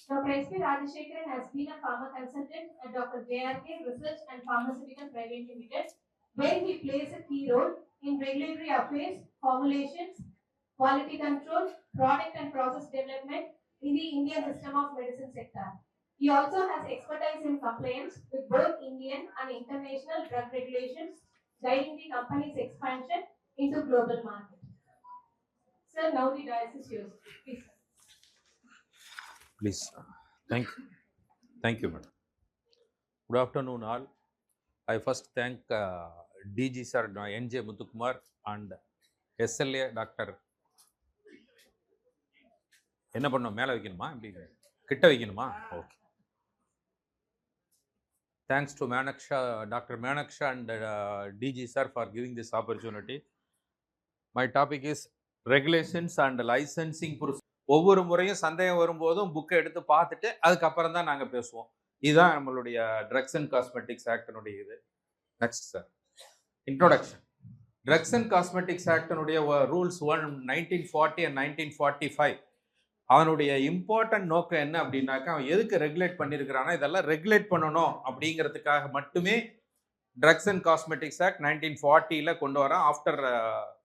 Dr. S.P. Rajashekharan has been a pharma consultant at Dr. JRK Research and Pharmaceutical Private Limited, where he plays a key role in regulatory affairs, formulations, quality control, product and process development in the Indian system of medicine sector. He also has expertise in compliance with both Indian and international drug regulations, guiding the company's expansion into global market. Sir, now the dais is yours. Please. Please. Thank you. Thank you, madam. Good afternoon, all. I first thank DG sir, NJ Muthukumar, and SLA Dr. என்ன பண்ணோம் மேலே வைக்கணுமா இப்படி கிட்ட வைக்கணுமா okay thanks to Menaksha doctor Menaksha and DG sir for giving this opportunity my topic is regulations and licensing ஒவ்வொரு முறையும் சந்தேகம் வரும்போதும் புக்கை எடுத்து பார்த்துட்டு அதுக்கப்புறம் தான் நாங்கள் பேசுவோம். இதுதான் நம்மளுடைய ட்ரக்ஸ் அண்ட் காஸ்மெட்டிக்ஸ் ஆக்டினுடைய இது. Next sir, introduction. Drugs and cosmetics ஆக்டினுடைய ரூல்ஸ் 1940 அண்ட் 1945. அவனுடைய இம்பார்ட்டன்ட் நோக்கம் என்ன அப்படின்னாக்கா, அவன் எதுக்கு ரெகுலேட் பண்ணியிருக்கிறானா, இதெல்லாம் ரெகுலேட் பண்ணணும் அப்படிங்கிறதுக்காக மட்டுமே ட்ரக்ஸ் அண்ட் காஸ்மெட்டிக்ஸ் ஆக்ட் 1940 கொண்டு வரான். ஆஃப்டர்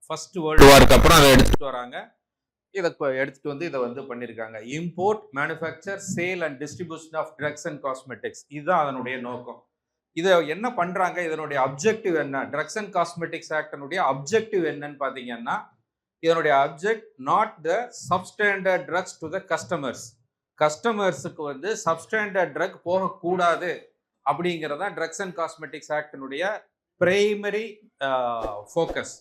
ஃபர்ஸ்ட் வேர்ல்டு வாருக்கு அப்புறம் அதை எடுத்துகிட்டு வராங்க. இதை எடுத்துகிட்டு வந்து இதை வந்து பண்ணியிருக்காங்க. Import, manufacture, sale and distribution of drugs and cosmetics, இதுதான் அதனுடைய நோக்கம். இதை என்ன பண்ணுறாங்க, இதனுடைய அப்ஜெக்டிவ் என்ன, ட்ரக்ஸ் அண்ட் காஸ்மெட்டிக்ஸ் ஆக்டினுடைய அப்ஜெக்டிவ் என்னன்னு பார்த்தீங்கன்னா, இதனுடைய object not the substandard drugs to the customers. கஸ்டமர்ஸுக்கு வந்து சப்ஸ்டாண்டர்ட் ட்ரக் போகக்கூடாது அப்படிங்கிறதா ட்ரக்ஸ் அண்ட் காஸ்மெட்டிக்ஸ் ஆக்டினுடைய பிரைமரி ஃபோக்கஸ்.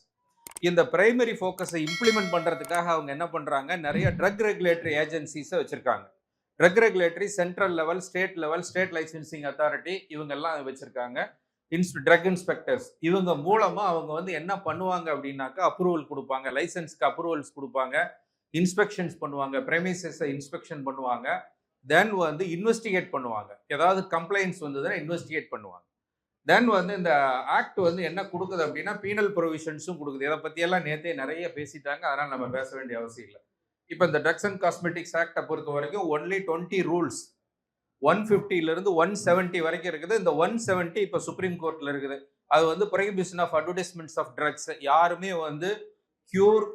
இந்த பிரைமரி ஃபோக்கஸை இம்ப்ளிமெண்ட் பண்ணுறதுக்காக அவங்க என்ன பண்ணுறாங்க, நிறைய ட்ரக் ரெகுலேட்டரி ஏஜென்சிஸை வச்சுருக்காங்க. Drug regulatory central level, state licensing authority, இவங்கெல்லாம் வச்சுருக்காங்க. ட்ரக் இன்ஸ்பெக்டர்ஸ், இவங்க மூலமாக அவங்க வந்து என்ன பண்ணுவாங்க அப்படின்னாக்கா, அப்ரூவல் கொடுப்பாங்க, லைசன்ஸ்க்கு அப்ரூவல்ஸ் கொடுப்பாங்க, இன்ஸ்பெக்ஷன்ஸ் பண்ணுவாங்க, ப்ரெமிசஸை இன்ஸ்பெக்ஷன் பண்ணுவாங்க, தென் வந்து இன்வெஸ்டிகேட் பண்ணுவாங்க. ஏதாவது கம்ப்ளைண்ட்ஸ் வந்ததுன்னா இன்வெஸ்டிகேட் பண்ணுவாங்க. தென் வந்து இந்த ஆக்ட் வந்து என்ன கொடுக்குது அப்படின்னா, பீனல் ப்ரொவிஷன்ஸும் கொடுக்குது. இதை பற்றியெல்லாம் நேற்றே நிறைய பேசிட்டாங்க, அதனால் நம்ம பேச வேண்டிய அவசியம் இல்லை. இப்போ இந்த ட்ரக்ஸ் அண்ட் காஸ்மெட்டிக்ஸ் ஆக்டை பொறுத்த வரைக்கும் ஒன்லி 20 ரூல்ஸ், 150 170 வரைக்கும் இருக்குது. இந்த 170 இப்போ சுப்ரீம் கோர்ட்டில் இருக்குது. அது வந்து prohibition of advertisements of drugs. யாருமே வந்து cure,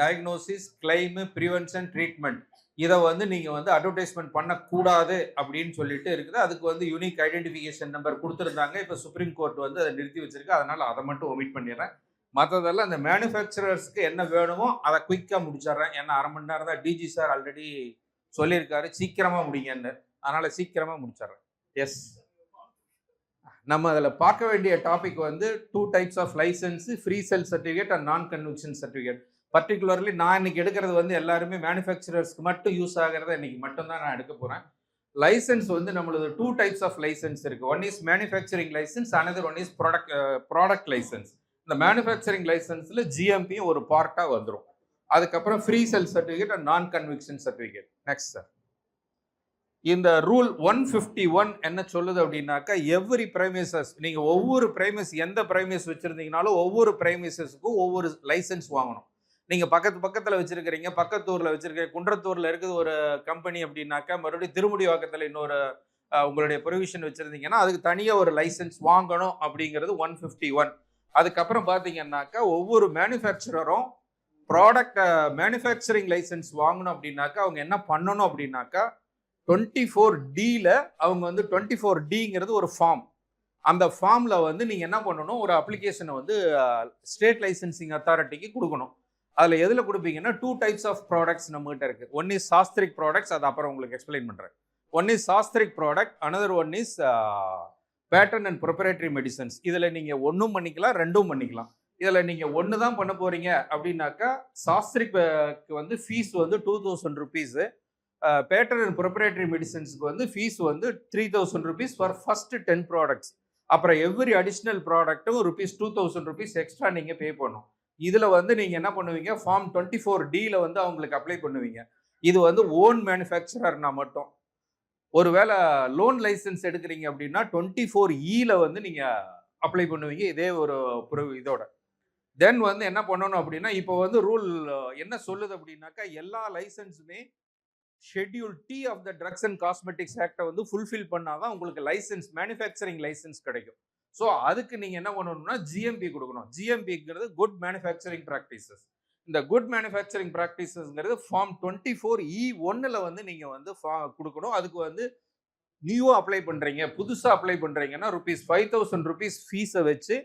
diagnosis, claim, prevention, treatment, இதை வந்து நீங்கள் வந்து அட்வர்டைஸ்மெண்ட் பண்ணக்கூடாது அப்படின்னு சொல்லிட்டு இருக்குது. அதுக்கு வந்து யூனிக் ஐடென்டிஃபிகேஷன் நம்பர் கொடுத்துருந்தாங்க. இப்போ சுப்ரீம் கோர்ட் வந்து அதை நிறுத்தி வச்சிருக்கு. அதனால் அதை மட்டும் ஒமிட் பண்ணிடுறேன். மற்றதெல்லாம் அந்த மேனுஃபேக்சரர்ஸ்க்கு என்ன வேணுமோ அதை குயிக்காக முடிச்சிடுறேன். ஏன்னா 1/2 மணி நேரம் தான் டிஜி சார் ஆல்ரெடி சொல்லியிருக்காரு, சீக்கிரமாக முடிங்கன்னு. அதனால் சீக்கிரமாக முடிச்சிடுறேன். எஸ், நம்ம அதில் பார்க்க வேண்டிய டாபிக் வந்து 2 types of licence, free sale certificate and non conviction certificate. Particularly நான் இன்னைக்கு எடுக்கிறது வந்து எல்லாருமே மேனுஃபேக்சரர்ஸ்க்கு மட்டும் யூஸ் ஆகிறத இன்னைக்கு மட்டும்தான் நான் எடுக்க போகிறேன். லைசன்ஸ் வந்து நம்மளது 2 டைப்ஸ் ஆஃப் லைசன்ஸ் இருக்கு. One is manufacturing licence, another one is product licence. இந்த மேனுஃபேக்சரிங் லைசன்ஸில் ஜிஎம்பியும் ஒரு பார்ட்டாக வந்துடும். அதுக்கப்புறம் free sale certificate and non conviction certificate. Next sir, இந்த ரூல் 151 என்ன சொல்லுது அப்படின்னாக்கா, எவ்ரி பிரைமேசஸ், நீங்கள் ஒவ்வொரு பிரைமேஸ், எந்த பிரைமேஸ் வச்சுருந்தீங்கனாலும் ஒவ்வொரு பிரைமேசஸுக்கும் ஒவ்வொரு லைசன்ஸ் வாங்கணும். நீங்கள் பக்கத்தில் வச்சுருக்கிறீங்க, பக்கத்தூரில் வச்சுருக்கீங்க, குன்றத்தூரில் இருக்குது ஒரு கம்பெனி அப்படின்னாக்கா, மறுபடியும் திருமுடிவாக்கத்தில் இன்னொரு உங்களுடைய ப்ரொவிஷன் வச்சுருந்தீங்கன்னா அதுக்கு தனியாக ஒரு லைசன்ஸ் வாங்கணும் அப்படிங்கிறது 151. அதுக்கப்புறம் பார்த்தீங்கன்னாக்கா, ஒவ்வொரு மேனுஃபேக்சரரும் ப்ராடக்ட் மேனுஃபேக்சரிங் லைசன்ஸ் வாங்கணும் அப்படின்னாக்கா அவங்க என்ன பண்ணணும் அப்படின்னாக்கா, 24D அவங்க வந்து 24Dங்கிறது ஒரு ஃபார்ம். அந்த ஃபார்மில் வந்து நீங்கள் என்ன பண்ணணும், ஒரு அப்ளிகேஷனை வந்து ஸ்டேட் லைசன்சிங் அத்தாரிட்டிக்கு கொடுக்கணும். அதில் எதில் கொடுப்பீங்கன்னா, 2 டைப்ஸ் ஆஃப் ப்ராடக்ட்ஸ் நம்மகிட்ட இருக்குது. ஒன் இஸ் சாஸ்திரிக் ப்ராடக்ட்ஸ், அது அப்புறம் உங்களுக்கு எக்ஸ்பிளைன் பண்ணுறேன். ஒன் இஸ் சாஸ்திரிக் product, another one is patent and proprietary medicines. இதில் நீங்கள் ஒன்றும் பண்ணிக்கலாம், 2ம் பண்ணிக்கலாம். இதில் நீங்கள் ஒன்று தான் பண்ண போகிறீங்க அப்படின்னாக்கா, சாஸ்திரிக்கு வந்து ஃபீஸ் வந்து 2000 ருபீஸு, பேட்டன் அண்ட் ப்ரொப்ரைட்டரி மெடிசன்ஸுக்கு வந்து ஃபீஸ் வந்து 3000 ருபீஸ் ஃபார் ஃபர்ஸ்ட் 10 ப்ராடக்ட்ஸ். அப்புறம் எவ்ரி அடிஷ்னல் ப்ராடக்ட்டும் ₹2000 ருபீஸ் எக்ஸ்ட்ரா நீங்கள் பே பண்ணணும். இதில் வந்து நீங்கள் என்ன பண்ணுவீங்க, ஃபார்ம் 24D வந்து அவங்களுக்கு அப்ளை பண்ணுவீங்க. இது வந்து ஓன் மேனுஃபேக்சரர்னா மட்டும். ஒருவேளை லோன் லைசன்ஸ் எடுக்கிறீங்க அப்படின்னா 24E வந்து நீங்கள் அப்ளை பண்ணுவீங்க, இதே ஒரு இதோட. தென் வந்து என்ன பண்ணணும் அப்படின்னா, இப்போ வந்து ரூல் என்ன சொல்லுது அப்படின்னாக்கா, எல்லா லைசன்ஸுமே schedule T of the drugs and cosmetics ஆக்டை வந்து ஃபுல்ஃபில் பண்ணாதான் உங்களுக்கு லைசன்ஸ், மேனுஃபேக்சரிங் லைசன்ஸ் கிடைக்கும். ஸோ அதுக்கு நீங்க என்ன பண்ணணும்னா ஜிஎம்பி கொடுக்கணும். ஜிஎம்பிங்கிறது குட் மேனுஃபேக்சரிங் ப்ராக்டிசஸ். இந்த குட் மேனுஃபேக்சரிங் ப்ராக்டிசஸ்ங்கிறது ஃபார்ம் 24E1 வந்து நீங்க வந்து கொடுக்கணும். அதுக்கு வந்து நியூவா அப்ளை பண்றீங்க, புதுசா அப்ளை பண்றீங்கன்னா ₹5,000 ஃபீஸை வச்சு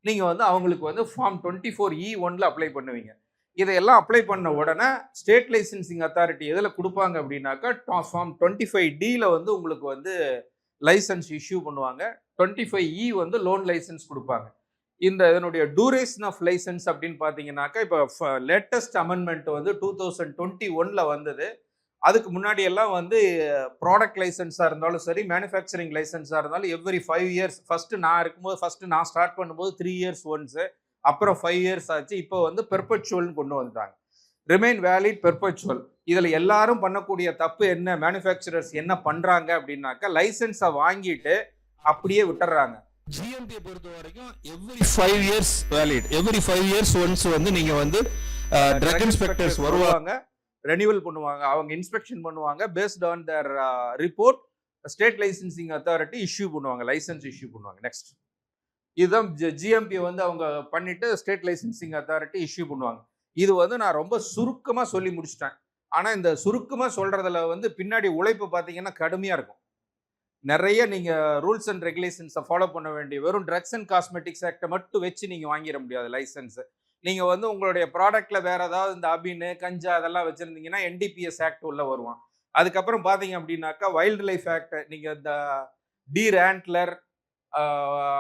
நீங்க வந்து அவங்களுக்கு வந்து ஃபார்ம் 24E1 அப்ளை பண்ணுவீங்க. இதையெல்லாம் அப்ளை பண்ண உடனே ஸ்டேட் லைசன்சிங் அத்தாரிட்டி எதில் கொடுப்பாங்க அப்படின்னாக்கா ஃபார்ம் 25D வந்து உங்களுக்கு வந்து லைசன்ஸ் இஷ்யூ பண்ணுவாங்க. 25E வந்து லோன் லைசன்ஸ் கொடுப்பாங்க. இதனுடைய டூரேஷன் ஆஃப் லைசன்ஸ் அப்படின்னு பார்த்தீங்கன்னாக்கா இப்போ லேட்டஸ்ட் அமெண்ட்மெண்ட் வந்து 2021 வந்தது. அதுக்கு முன்னாடி எல்லாம் வந்து ப்ராடக்ட் லைசன்ஸாக இருந்தாலும் சரி, மேனுஃபேக்சரிங் லைசன்ஸாக இருந்தாலும் எவ்ரி 5 இயர்ஸ், ஃபர்ஸ்ட் நான் ஸ்டார்ட் பண்ணும்போது 3 இயர்ஸ் ஒன்ஸு, அப்புறம் 5 இயர்ஸ் ஆச்சு. இப்போ வந்து பெர்பச்சுவல்னு கொண்டு வந்துட்டாங்க. Remain valid perpetual. இதில் எல்லாரும் பண்ணக்கூடிய தப்பு என்ன, மேனுஃபேக்சரர்ஸ் என்ன பண்ணுறாங்க அப்படின்னாக்கா லைசன்ஸை வாங்கிட்டு அப்படியே விட்டுறாங்க. ஜிஎம்பியை பொறுத்த வரைக்கும் every 5 years valid, every 5 years once வந்து நீங்கள் வந்து ட்ரக் இன்ஸ்பெக்டர்ஸ் வருவாங்க, ரெனியூவல் பண்ணுவாங்க, அவங்க இன்ஸ்பெக்ஷன் பண்ணுவாங்க. Based on their report state licensing authority issue பண்ணுவாங்க, லைசன்ஸ் இஷ்யூ பண்ணுவாங்க. நெக்ஸ்ட் இதுதான் ஜிஎம்பி வந்து அவங்க பண்ணிட்டு ஸ்டேட் லைசன்சிங் அத்தாரிட்டி இஷ்யூ பண்ணுவாங்க. இது வந்து நான் ரொம்ப சுருக்கமாக சொல்லி முடிச்சிட்டேன். ஆனால் இந்த சுருக்கமாக சொல்றதுல வந்து பின்னாடி உழைப்பு பார்த்தீங்கன்னா கடுமையாக இருக்கும். நிறைய நீங்கள் ரூல்ஸ் அண்ட் ரெகுலேஷன்ஸை ஃபாலோ பண்ண வேண்டிய, வெறும் ட்ரக்ஸ் அண்ட் காஸ்மெட்டிக்ஸ் ஆக்டை மட்டும் வச்சு நீங்கள் வாங்கிட முடியாது லைசன்ஸு. நீங்கள் வந்து உங்களுடைய ப்ராடக்ட்ல வேற ஏதாவது இந்த அபின்னு, கஞ்சா அதெல்லாம் வச்சுருந்தீங்கன்னா NDPS ஆக்ட் உள்ள வருவான். அதுக்கப்புறம் பார்த்தீங்க அப்படின்னாக்கா வைல்டு லைஃப் ஆக்ட், நீங்கள் இந்த டீர் ஆண்ட்லர்,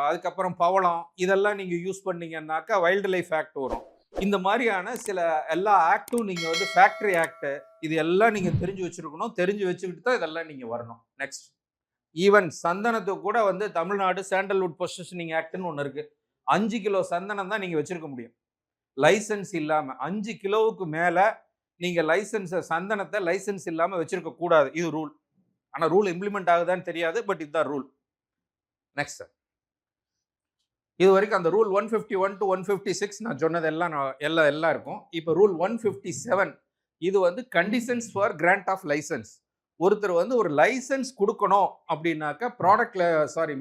அதுக்கப்புறம் பவளம் இதெல்லாம் நீங்கள் யூஸ் பண்ணீங்கன்னாக்கா வைல்டு லைஃப் ஆக்ட் வரும். இந்த மாதிரியான சில எல்லா ஆக்டும் நீங்கள் வந்து ஃபேக்டரி ஆக்ட் இது எல்லாம் நீங்கள் தெரிஞ்சு வச்சுருக்கணும். தெரிஞ்சு வச்சுக்கிட்டு தான் இதெல்லாம் நீங்கள் வரணும். நெக்ஸ்ட் ஈவன் சந்தனத்துக்கு கூட வந்து தமிழ்நாடு சாண்டல்வுட் பொசிஷனிங் ஆக்ட்னு ஒன்று இருக்குது. 5 கிலோ சந்தனம் தான் நீங்கள் வச்சுருக்க முடியும் லைசன்ஸ் இல்லாமல். 5 கிலோவுக்கு மேலே நீங்கள் சந்தனத்தை லைசன்ஸ் இல்லாமல் வச்சுருக்க கூடாது. இது ரூல். ஆனால் ரூல் இம்ப்ளிமெண்ட் ஆகுதான்னு தெரியாது, பட் இதுதான் ரூல். நெக்ஸ்ட் இது வரைக்கும் அந்த ரூல் 151 to 156 நான் சொன்னது எல்லாம் இருக்கும். இப்போ ரூல் 157 இது வந்து conditions for grant of licence. ஒருத்தர் வந்து ஒரு லைசன்ஸ் கொடுக்கணும் அப்படின்னாக்கா,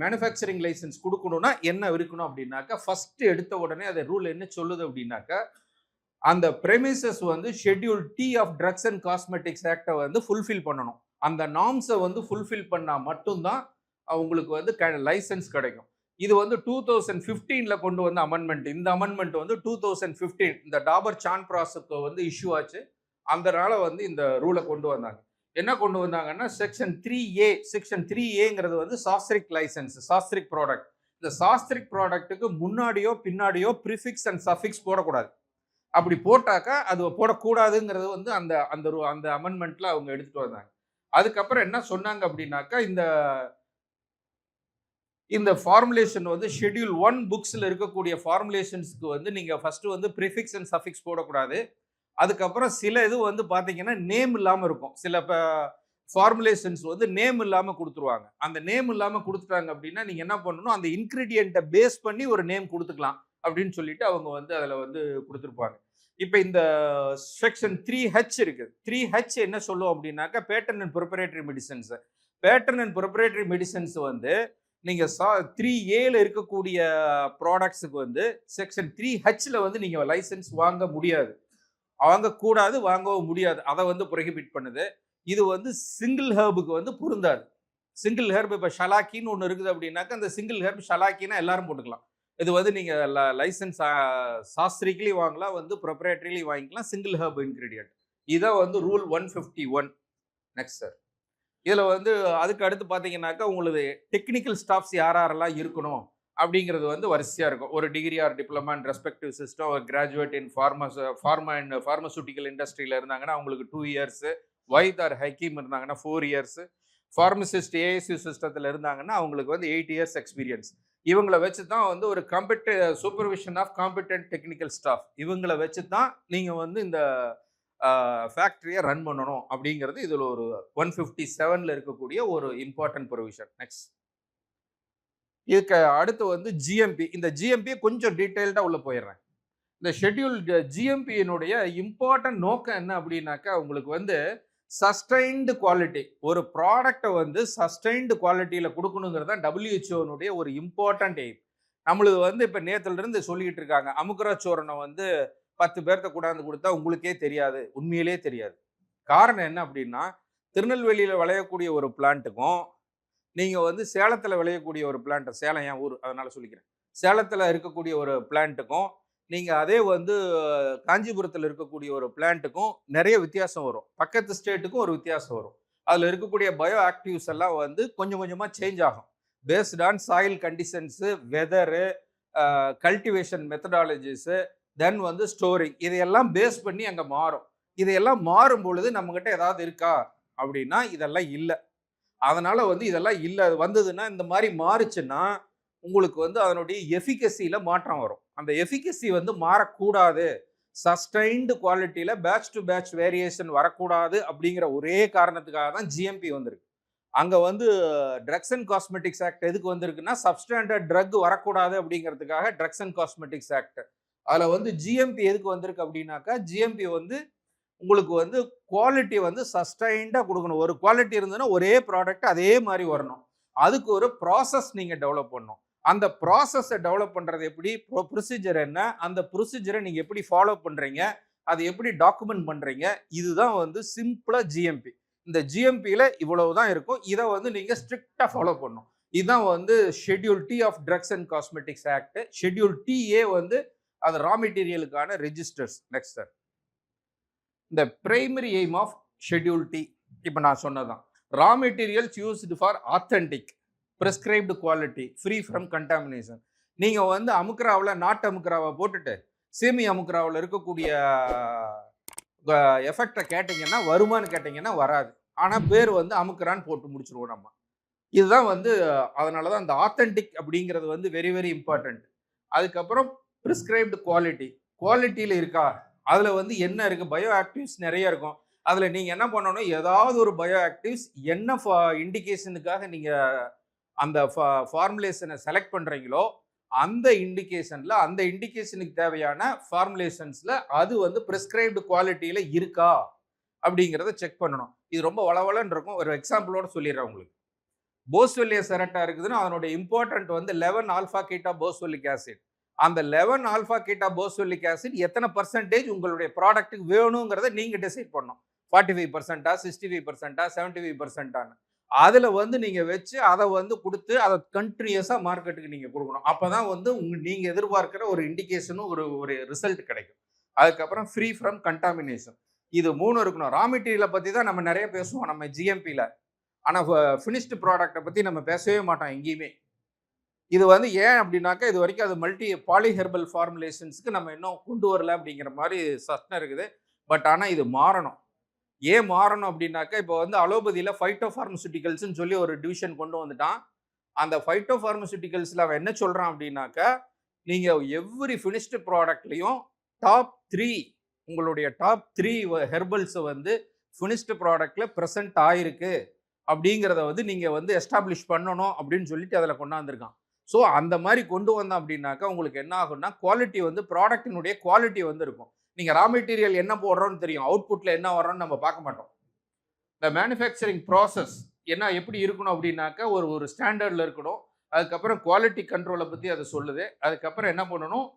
மேனுஃபேக்சரிங் லைசன்ஸ் கொடுக்கணும்னா என்ன இருக்கணும் அப்படின்னாக்கா, ஃபர்ஸ்ட் எடுத்த உடனே அதை ரூல் என்ன சொல்லுது அப்படின்னாக்கா, அந்த பிரெமிசஸ் வந்து schedule T of drugs and cosmetics ஆக்டை வந்து ஃபுல்ஃபில் பண்ணணும். அந்த நார்ம்ஸை வந்து ஃபுல்ஃபில் பண்ணால் மட்டும்தான் அவங்களுக்கு வந்து லைசன்ஸ் கிடைக்கும். இது வந்து 2015 கொண்டு வந்த அமெண்ட்மெண்ட். இந்த அமெண்ட்மெண்ட் வந்து 2015 இந்த டாபர் சான் ப்ராஸுக்கு வந்து இஷ்யூ ஆச்சு. அதனால வந்து இந்த ரூலை கொண்டு வந்தாங்க. என்ன கொண்டு வந்தாங்கன்னா செக்ஷன் 3A வந்து சாஸ்திரிக் லைசன்ஸ், சாஸ்திரிக் ப்ராடக்ட். இந்த சாஸ்திரிக் ப்ராடக்ட்டுக்கு முன்னாடியோ பின்னாடியோ ப்ரிஃபிக்ஸ் அண்ட் சஃபிக்ஸ் போடக்கூடாது. அப்படி போட்டாக்கா அது போடக்கூடாதுங்கிறது வந்து அந்த அமெண்ட்மெண்ட்ல அவங்க எடுத்துட்டு வந்தாங்க. அதுக்கப்புறம் என்ன சொன்னாங்க அப்படின்னாக்கா, இந்த ஃபார்முலேஷன் வந்து ஷெட்யூல் 1 புக்ஸில் இருக்கக்கூடிய ஃபார்முலேஷன்ஸ்க்கு வந்து நீங்கள் ஃபர்ஸ்ட் வந்து ப்ரிஃபிக்ஸ் அண்ட் சஃபிக்ஸ் போடக்கூடாது. அதுக்கப்புறம் சில இது வந்து பார்த்தீங்கன்னா நேம் இல்லாமல் இருக்கும். சில ஃபார்முலேஷன்ஸ் வந்து நேம் இல்லாமல் கொடுத்துருவாங்க. அந்த நேம் இல்லாமல் கொடுத்துட்டாங்க அப்படின்னா நீங்கள் என்ன பண்ணணும், அந்த இன்க்ரீடியண்ட்டை பேஸ் பண்ணி ஒரு நேம் கொடுத்துக்கலாம் அப்படின்னு சொல்லிட்டு அவங்க வந்து அதில் வந்து கொடுத்துருப்பாங்க. இப்போ இந்த செக்ஷன் 3H இருக்குது. 3H என்ன சொல்லும் அப்படின்னாக்கா, patent and preparatory medicines. Patent and preparatory medicines வந்து நீங்கள் 3A இருக்கக்கூடிய ப்ராடக்ட்ஸுக்கு வந்து செக்ஷன் 3H வந்து நீங்கள் லைசன்ஸ் வாங்க முடியாது, வாங்கக்கூடாது, வாங்கவும் முடியாது. அதை வந்து ப்ரொஹிபிட் பண்ணுது. இது வந்து சிங்கிள் ஹெர்புக்கு வந்து பொருந்தாது. சிங்கிள் ஹெர்ப் இப்போ ஷலாக்கின்னு ஒன்று இருக்குது அப்படின்னாக்கா, அந்த சிங்கிள் ஹெர்ப் ஷலாக்கின்னா எல்லாரும் போட்டுக்கலாம். இது வந்து நீங்கள் லைசன்ஸ் சாஸ்திரிக்லி வாங்கலாம், வந்து ப்ரொப்ரேட்டரிலி வாங்கிக்கலாம், சிங்கிள் ஹெர்ப் இன்க்ரீடியன்ட். இதான் வந்து ரூல் 151. நெக்ஸ்ட் சார், இதில் வந்து அதுக்கு அடுத்து பார்த்தீங்கன்னாக்கா, உங்களுக்கு டெக்னிக்கல் ஸ்டாஃப்ஸ் யாரெல்லாம் இருக்கணும் அப்படிங்கிறது வந்து வரிசையாக இருக்கும். ஒரு degree or diploma in respective system, ஒரு graduate in pharma and pharmaceutical இண்டஸ்ட்ரியில் இருந்தாங்கன்னா அவங்களுக்கு 2 இயர்ஸு, வைத் ஆர் ஹக்கீம் இருந்தாங்கன்னா 4 இயர்ஸு, ஃபார்மசிஸ்ட் ASU சிஸ்டத்தில் இருந்தாங்கன்னா அவங்களுக்கு வந்து 8 இயர்ஸ் எக்ஸ்பீரியன்ஸ். இவங்களை வச்சு தான் வந்து ஒரு supervision of competent technical staff, இவங்களை வச்சு தான் நீங்கள் வந்து இந்த ஃபேக்டரியை ரன் பண்ணணும் அப்படிங்கிறது இதில் ஒரு 157 இருக்கக்கூடிய ஒரு இம்பார்ட்டன்ட் ப்ரொவிஷன். நெக்ஸ்ட் இதுக்கு அடுத்து வந்து ஜிஎம்பி. இந்த ஜிஎம்பியை கொஞ்சம் டீட்டெயில்டாக உள்ள போயிடுறேன். இந்த ஷெட்யூல் ஜிஎம்பியினுடைய இம்பார்ட்டன்ட் நோக்கம் என்ன அப்படின்னாக்கா, உங்களுக்கு வந்து சஸ்டைன்டு குவாலிட்டி. ஒரு ப்ராடக்டை வந்து சஸ்டைன்டு குவாலிட்டியில் கொடுக்கணுங்கிறது தான் டபிள்யூஹெச்ஓனுடைய ஒரு இம்பார்ட்டன்ட் எய்ம். நம்மளுக்கு வந்து இப்போ நேற்றுலேருந்து சொல்லிக்கிட்டு இருக்காங்க, அமுக்குரச்சோரனை வந்து 10 பேர்த்த கூடாந்து கொடுத்தா உங்களுக்கே தெரியாது, உண்மையிலே தெரியாது. காரணம் என்ன அப்படின்னா, திருநெல்வேலியில் விளையக்கூடிய ஒரு பிளான்ட்டுக்கும் நீங்கள் வந்து சேலத்தில் விளையக்கூடிய ஒரு பிளான்ட், சேலம் என் ஊர் அதனால சொல்லிக்கிறேன், சேலத்தில் இருக்கக்கூடிய ஒரு பிளான்ட்டுக்கும் நீங்கள் அதே வந்து காஞ்சிபுரத்தில் இருக்கக்கூடிய ஒரு பிளான்ட்டுக்கும் நிறைய வித்தியாசம் வரும். பக்கத்து ஸ்டேட்டுக்கும் ஒரு வித்தியாசம் வரும். அதில் இருக்கக்கூடிய பயோ ஆக்டிவ்ஸ் எல்லாம் வந்து கொஞ்சம் கொஞ்சமாக சேஞ்ச் ஆகும். Based on soil conditions, weather, cultivation methodologies, then வந்து ஸ்டோரிங், இதையெல்லாம் பேஸ் பண்ணி அங்கே மாறும். இதையெல்லாம் மாறும் பொழுது நம்மகிட்ட ஏதாவது இருக்கா அப்படின்னா இதெல்லாம் இல்லை. அதனால வந்து இதெல்லாம் இல்லை. வந்ததுன்னா இந்த மாதிரி மாறுச்சுன்னா உங்களுக்கு வந்து அதனுடைய எஃபிகசியில் மாற்றம் வரும். அந்த எஃபிகசி வந்து மாறக்கூடாது, சஸ்டைன்டு குவாலிட்டியில் பேட்ச் டு பேட்ச் வேரியேஷன் வரக்கூடாது அப்படிங்கிற ஒரே காரணத்துக்காக தான் ஜிஎம்பி வந்திருக்கு. அங்கே வந்து ட்ரக்ஸ் அண்ட் காஸ்மெட்டிக்ஸ் ஆக்ட் எதுக்கு வந்திருக்குன்னா, சப்ஸ்டாண்டர்ட் ட்ரக் வரக்கூடாது அப்படிங்கிறதுக்காக ட்ரக்ஸ் அண்ட் காஸ்மெட்டிக்ஸ் ஆக்ட். அதில் வந்து ஜிஎம்பி எதுக்கு வந்திருக்கு அப்படின்னாக்கா, ஜிஎம்பி வந்து உங்களுக்கு வந்து குவாலிட்டி வந்து சஸ்டைண்டாக கொடுக்கணும். ஒரு குவாலிட்டி இருந்ததுன்னா ஒரே ப்ராடக்ட் அதே மாதிரி வரணும். அதுக்கு ஒரு ப்ராசஸ் நீங்கள் டெவலப் பண்ணணும். அந்த ப்ராசஸை டெவலப் பண்ணுறது எப்படி, ப்ரொசீஜர் என்ன, அந்த ப்ரொசீஜரை நீங்கள் எப்படி ஃபாலோ பண்ணுறீங்க, அது எப்படி டாக்குமெண்ட் பண்ணுறீங்க, இதுதான் வந்து சிம்பிளாக ஜிஎம்பி. இந்த ஜிஎம்பியில் இவ்வளவு தான் இருக்கும். இதை வந்து நீங்கள் ஸ்ட்ரிக்டாக ஃபாலோ பண்ணணும். இதுதான் வந்து schedule T of drugs and cosmetics act. Schedule TA வந்து அது ரா மெட்டீரியலுக்கான ரெஜிஸ்டர்ஸ். நெக்ஸ்ட் சார், இந்த primary aim of schedule T இப்போ நான் சொன்னதான், raw materials used for authentic prescribed quality free from contamination. நீங்கள் வந்து அமுக்ராவில் நாட்டு அமுக்ராவை போட்டுட்டு சேமி அமுக்ராவில் இருக்கக்கூடிய எஃபெக்டை கேட்டிங்கன்னா வருமானு கேட்டிங்கன்னா வராது. ஆனால் பேர் வந்து அமுக்ரான்னு போட்டு முடிச்சிருவோம் நம்ம. இதுதான் வந்து அதனால தான் இந்த ஆத்தென்டிக் அப்படிங்கிறது வந்து வெரி வெரி இம்பார்ட்டண்ட். அதுக்கப்புறம் ப்ரிஸ்கிரைப்டு குவாலிட்டியில் இருக்கா, அதில் வந்து என்ன இருக்குது, பயோ ஆக்டிவ்ஸ் நிறைய இருக்கும். அதில் நீங்கள் என்ன பண்ணணும், ஏதாவது ஒரு பயோ ஆக்டிவ்ஸ் என்ன இண்டிகேஷனுக்காக நீங்கள் அந்த ஃபார்முலேஷனை செலக்ட் பண்ணுறீங்களோ அந்த இண்டிகேஷனுக்கு தேவையான ஃபார்முலேஷன்ஸில் அது வந்து ப்ரிஸ்கிரைப்டு குவாலிட்டியில் இருக்கா அப்படிங்கிறத செக் பண்ணணும். இது ரொம்ப வளவலன்னு இருக்கும். ஒரு எக்ஸாம்பிளோட சொல்லிடுறேன் உங்களுக்கு. போஸ்வெல்லிய செரட்டா இருக்குதுன்னா அதனுடைய இம்பார்ட்டன்ட் வந்து 11 ஆல்ஃபா கீட்டா போஸ்வெல்லிக் ஆசிட். அந்த 11 ஆல்ஃபா கீட்டா போஸ்வெல்லிக் ஆசிட் எத்தனை பர்சன்டேஜ் உங்களுடைய ப்ராடக்ட்டுக்கு வேணுங்கிறத நீங்கள் டிசைட் பண்ணணும். 45%, 65%, 75%. அதில் வந்து நீங்கள் வச்சு அதை வந்து கொடுத்து அதை கண்டினியூஸாக மார்க்கெட்டுக்கு நீங்கள் கொடுக்கணும். அப்போ தான் வந்து நீங்கள் எதிர்பார்க்குற ஒரு இண்டிகேஷனும் ஒரு ரிசல்ட் கிடைக்கும். அதுக்கப்புறம் ஃப்ரீ ஃப்ரம் கண்டாமினேஷன், இது 3 இருக்கணும். ரா மெட்டீரியலை பற்றி தான் நம்ம நிறைய பேசுவோம் நம்ம ஜிஎம்பியில். ஆனால் ஃபினிஷ்டு ப்ராடக்டை பற்றி நம்ம பேசவே மாட்டோம் எங்கேயுமே. இது வந்து ஏன் அப்படின்னாக்கா, இது வரைக்கும் அது மல்டி பாலிஹெர்பல் ஃபார்முலேஷன்ஸ்க்கு நம்ம இன்னும் கொண்டு வரல அப்படிங்கிற மாதிரி சஸ்டம் இருக்குது. பட் ஆனால் இது மாறணும். ஏன் மாறணும் அப்படின்னாக்கா, இப்போ வந்து அலோபதியில் ஃபைட்டோ ஃபார்மசூட்டிக்கல்ஸ்ன்னு சொல்லி ஒரு டிவிஷன் கொண்டு வந்துட்டான். அந்த ஃபைட்டோ ஃபார்மசூட்டிக்கல்ஸில் அவன் என்ன சொல்கிறான் அப்படின்னாக்கா, நீங்கள் எவ்ரி ஃபினிஷ்டு ப்ராடக்ட்லேயும் டாப் 3 உங்களுடைய டாப் 3 ஹெர்பல்ஸை வந்து ஃபினிஷ்டு ப்ராடக்டில் ப்ரெசென்ட் ஆகிருக்கு அப்படிங்கிறத வந்து நீங்கள் வந்து எஸ்டாப்ளிஷ் பண்ணணும் அப்படின்னு சொல்லிட்டு அதில் கொண்டாந்துருக்கான். ஸோ அந்த மாதிரி கொண்டு வந்தோம் அப்படின்னாக்கா உங்களுக்கு என்ன ஆகும்னா, குவாலிட்டி வந்து ப்ராடக்டினுடைய குவாலிட்டி வந்து இருக்கும். நீங்கள் ரா மெட்டீரியல் என்ன போடுறோன்னு தெரியும், அவுட்புட்டில் என்ன வரோன்னு நம்ம பார்க்க மாட்டோம். இந்த மேனுஃபேக்சரிங் ப்ராசஸ் என்ன எப்படி இருக்கணும் அப்படின்னாக்கா, ஒரு ஸ்டாண்டர்டில் இருக்கணும். அதுக்கப்புறம் குவாலிட்டி கண்ட்ரோலை பற்றி அதை சொல்லுது. அதுக்கப்புறம் என்ன பண்ணணும்,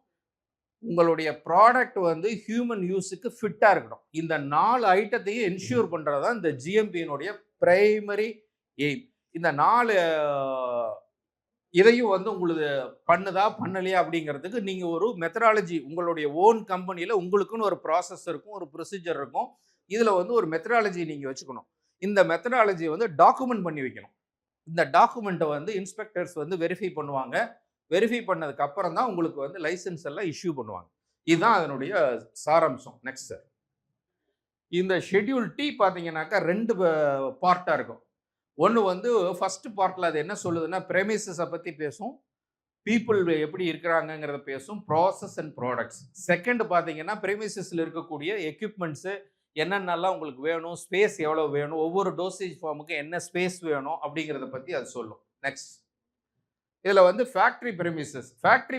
உங்களுடைய ப்ராடக்ட் வந்து ஹியூமன் யூஸுக்கு ஃபிட்டாக இருக்கணும். இந்த 4 ஐட்டத்தையும் என்ஷூர் பண்ணுறது தான் இந்த ஜிஎம்பியினுடைய பிரைமரி எய்ம். இந்த 4 இதையும் வந்து உங்களுக்கு பண்ணுதா பண்ணலையா அப்படிங்கிறதுக்கு நீங்கள் ஒரு மெத்தடாலஜி உங்களுடைய ஓன் கம்பெனியில் உங்களுக்குன்னு ஒரு ப்ராசஸ் இருக்கும், ஒரு ப்ரொசீஜர் இருக்கும். இதில் வந்து ஒரு மெத்தடாலஜி நீங்கள் வச்சுக்கணும். இந்த மெத்தடாலஜியை வந்து டாக்குமெண்ட் பண்ணி வைக்கணும். இந்த டாக்குமெண்ட்டை வந்து இன்ஸ்பெக்டர்ஸ் வந்து வெரிஃபை பண்ணுவாங்க. வெரிஃபை பண்ணதுக்கு அப்புறம் தான் உங்களுக்கு வந்து லைசன்ஸ் எல்லாம் இஷ்யூ பண்ணுவாங்க. இதுதான் அதனுடைய சாராம்சம். நெக்ஸ்ட் சார், இந்த ஷெட்யூல் டி பார்த்தீங்கன்னாக்கா 2 பார்ட்டாக இருக்கும். ஒன்று வந்து ஃபர்ஸ்ட் பார்ட்டில் அது என்ன சொல்லுதுன்னா, ப்ரெமிசஸை பற்றி பேசும், பீப்புள் எப்படி இருக்கிறாங்கங்கிறத பேசும், ப்ராசஸ் அண்ட் ப்ராடக்ட்ஸ். செகண்ட் பார்த்தீங்கன்னா ப்ரெமிசஸில் இருக்கக்கூடிய எக்யூப்மெண்ட்ஸு என்னென்னலாம் உங்களுக்கு வேணும், ஸ்பேஸ் எவ்வளோ வேணும், ஒவ்வொரு டோசேஜ் ஃபார்முக்கு என்ன ஸ்பேஸ் வேணும் அப்படிங்கிறத பற்றி அது சொல்லும். நெக்ஸ்ட், இதில் வந்து ஃபேக்ட்ரி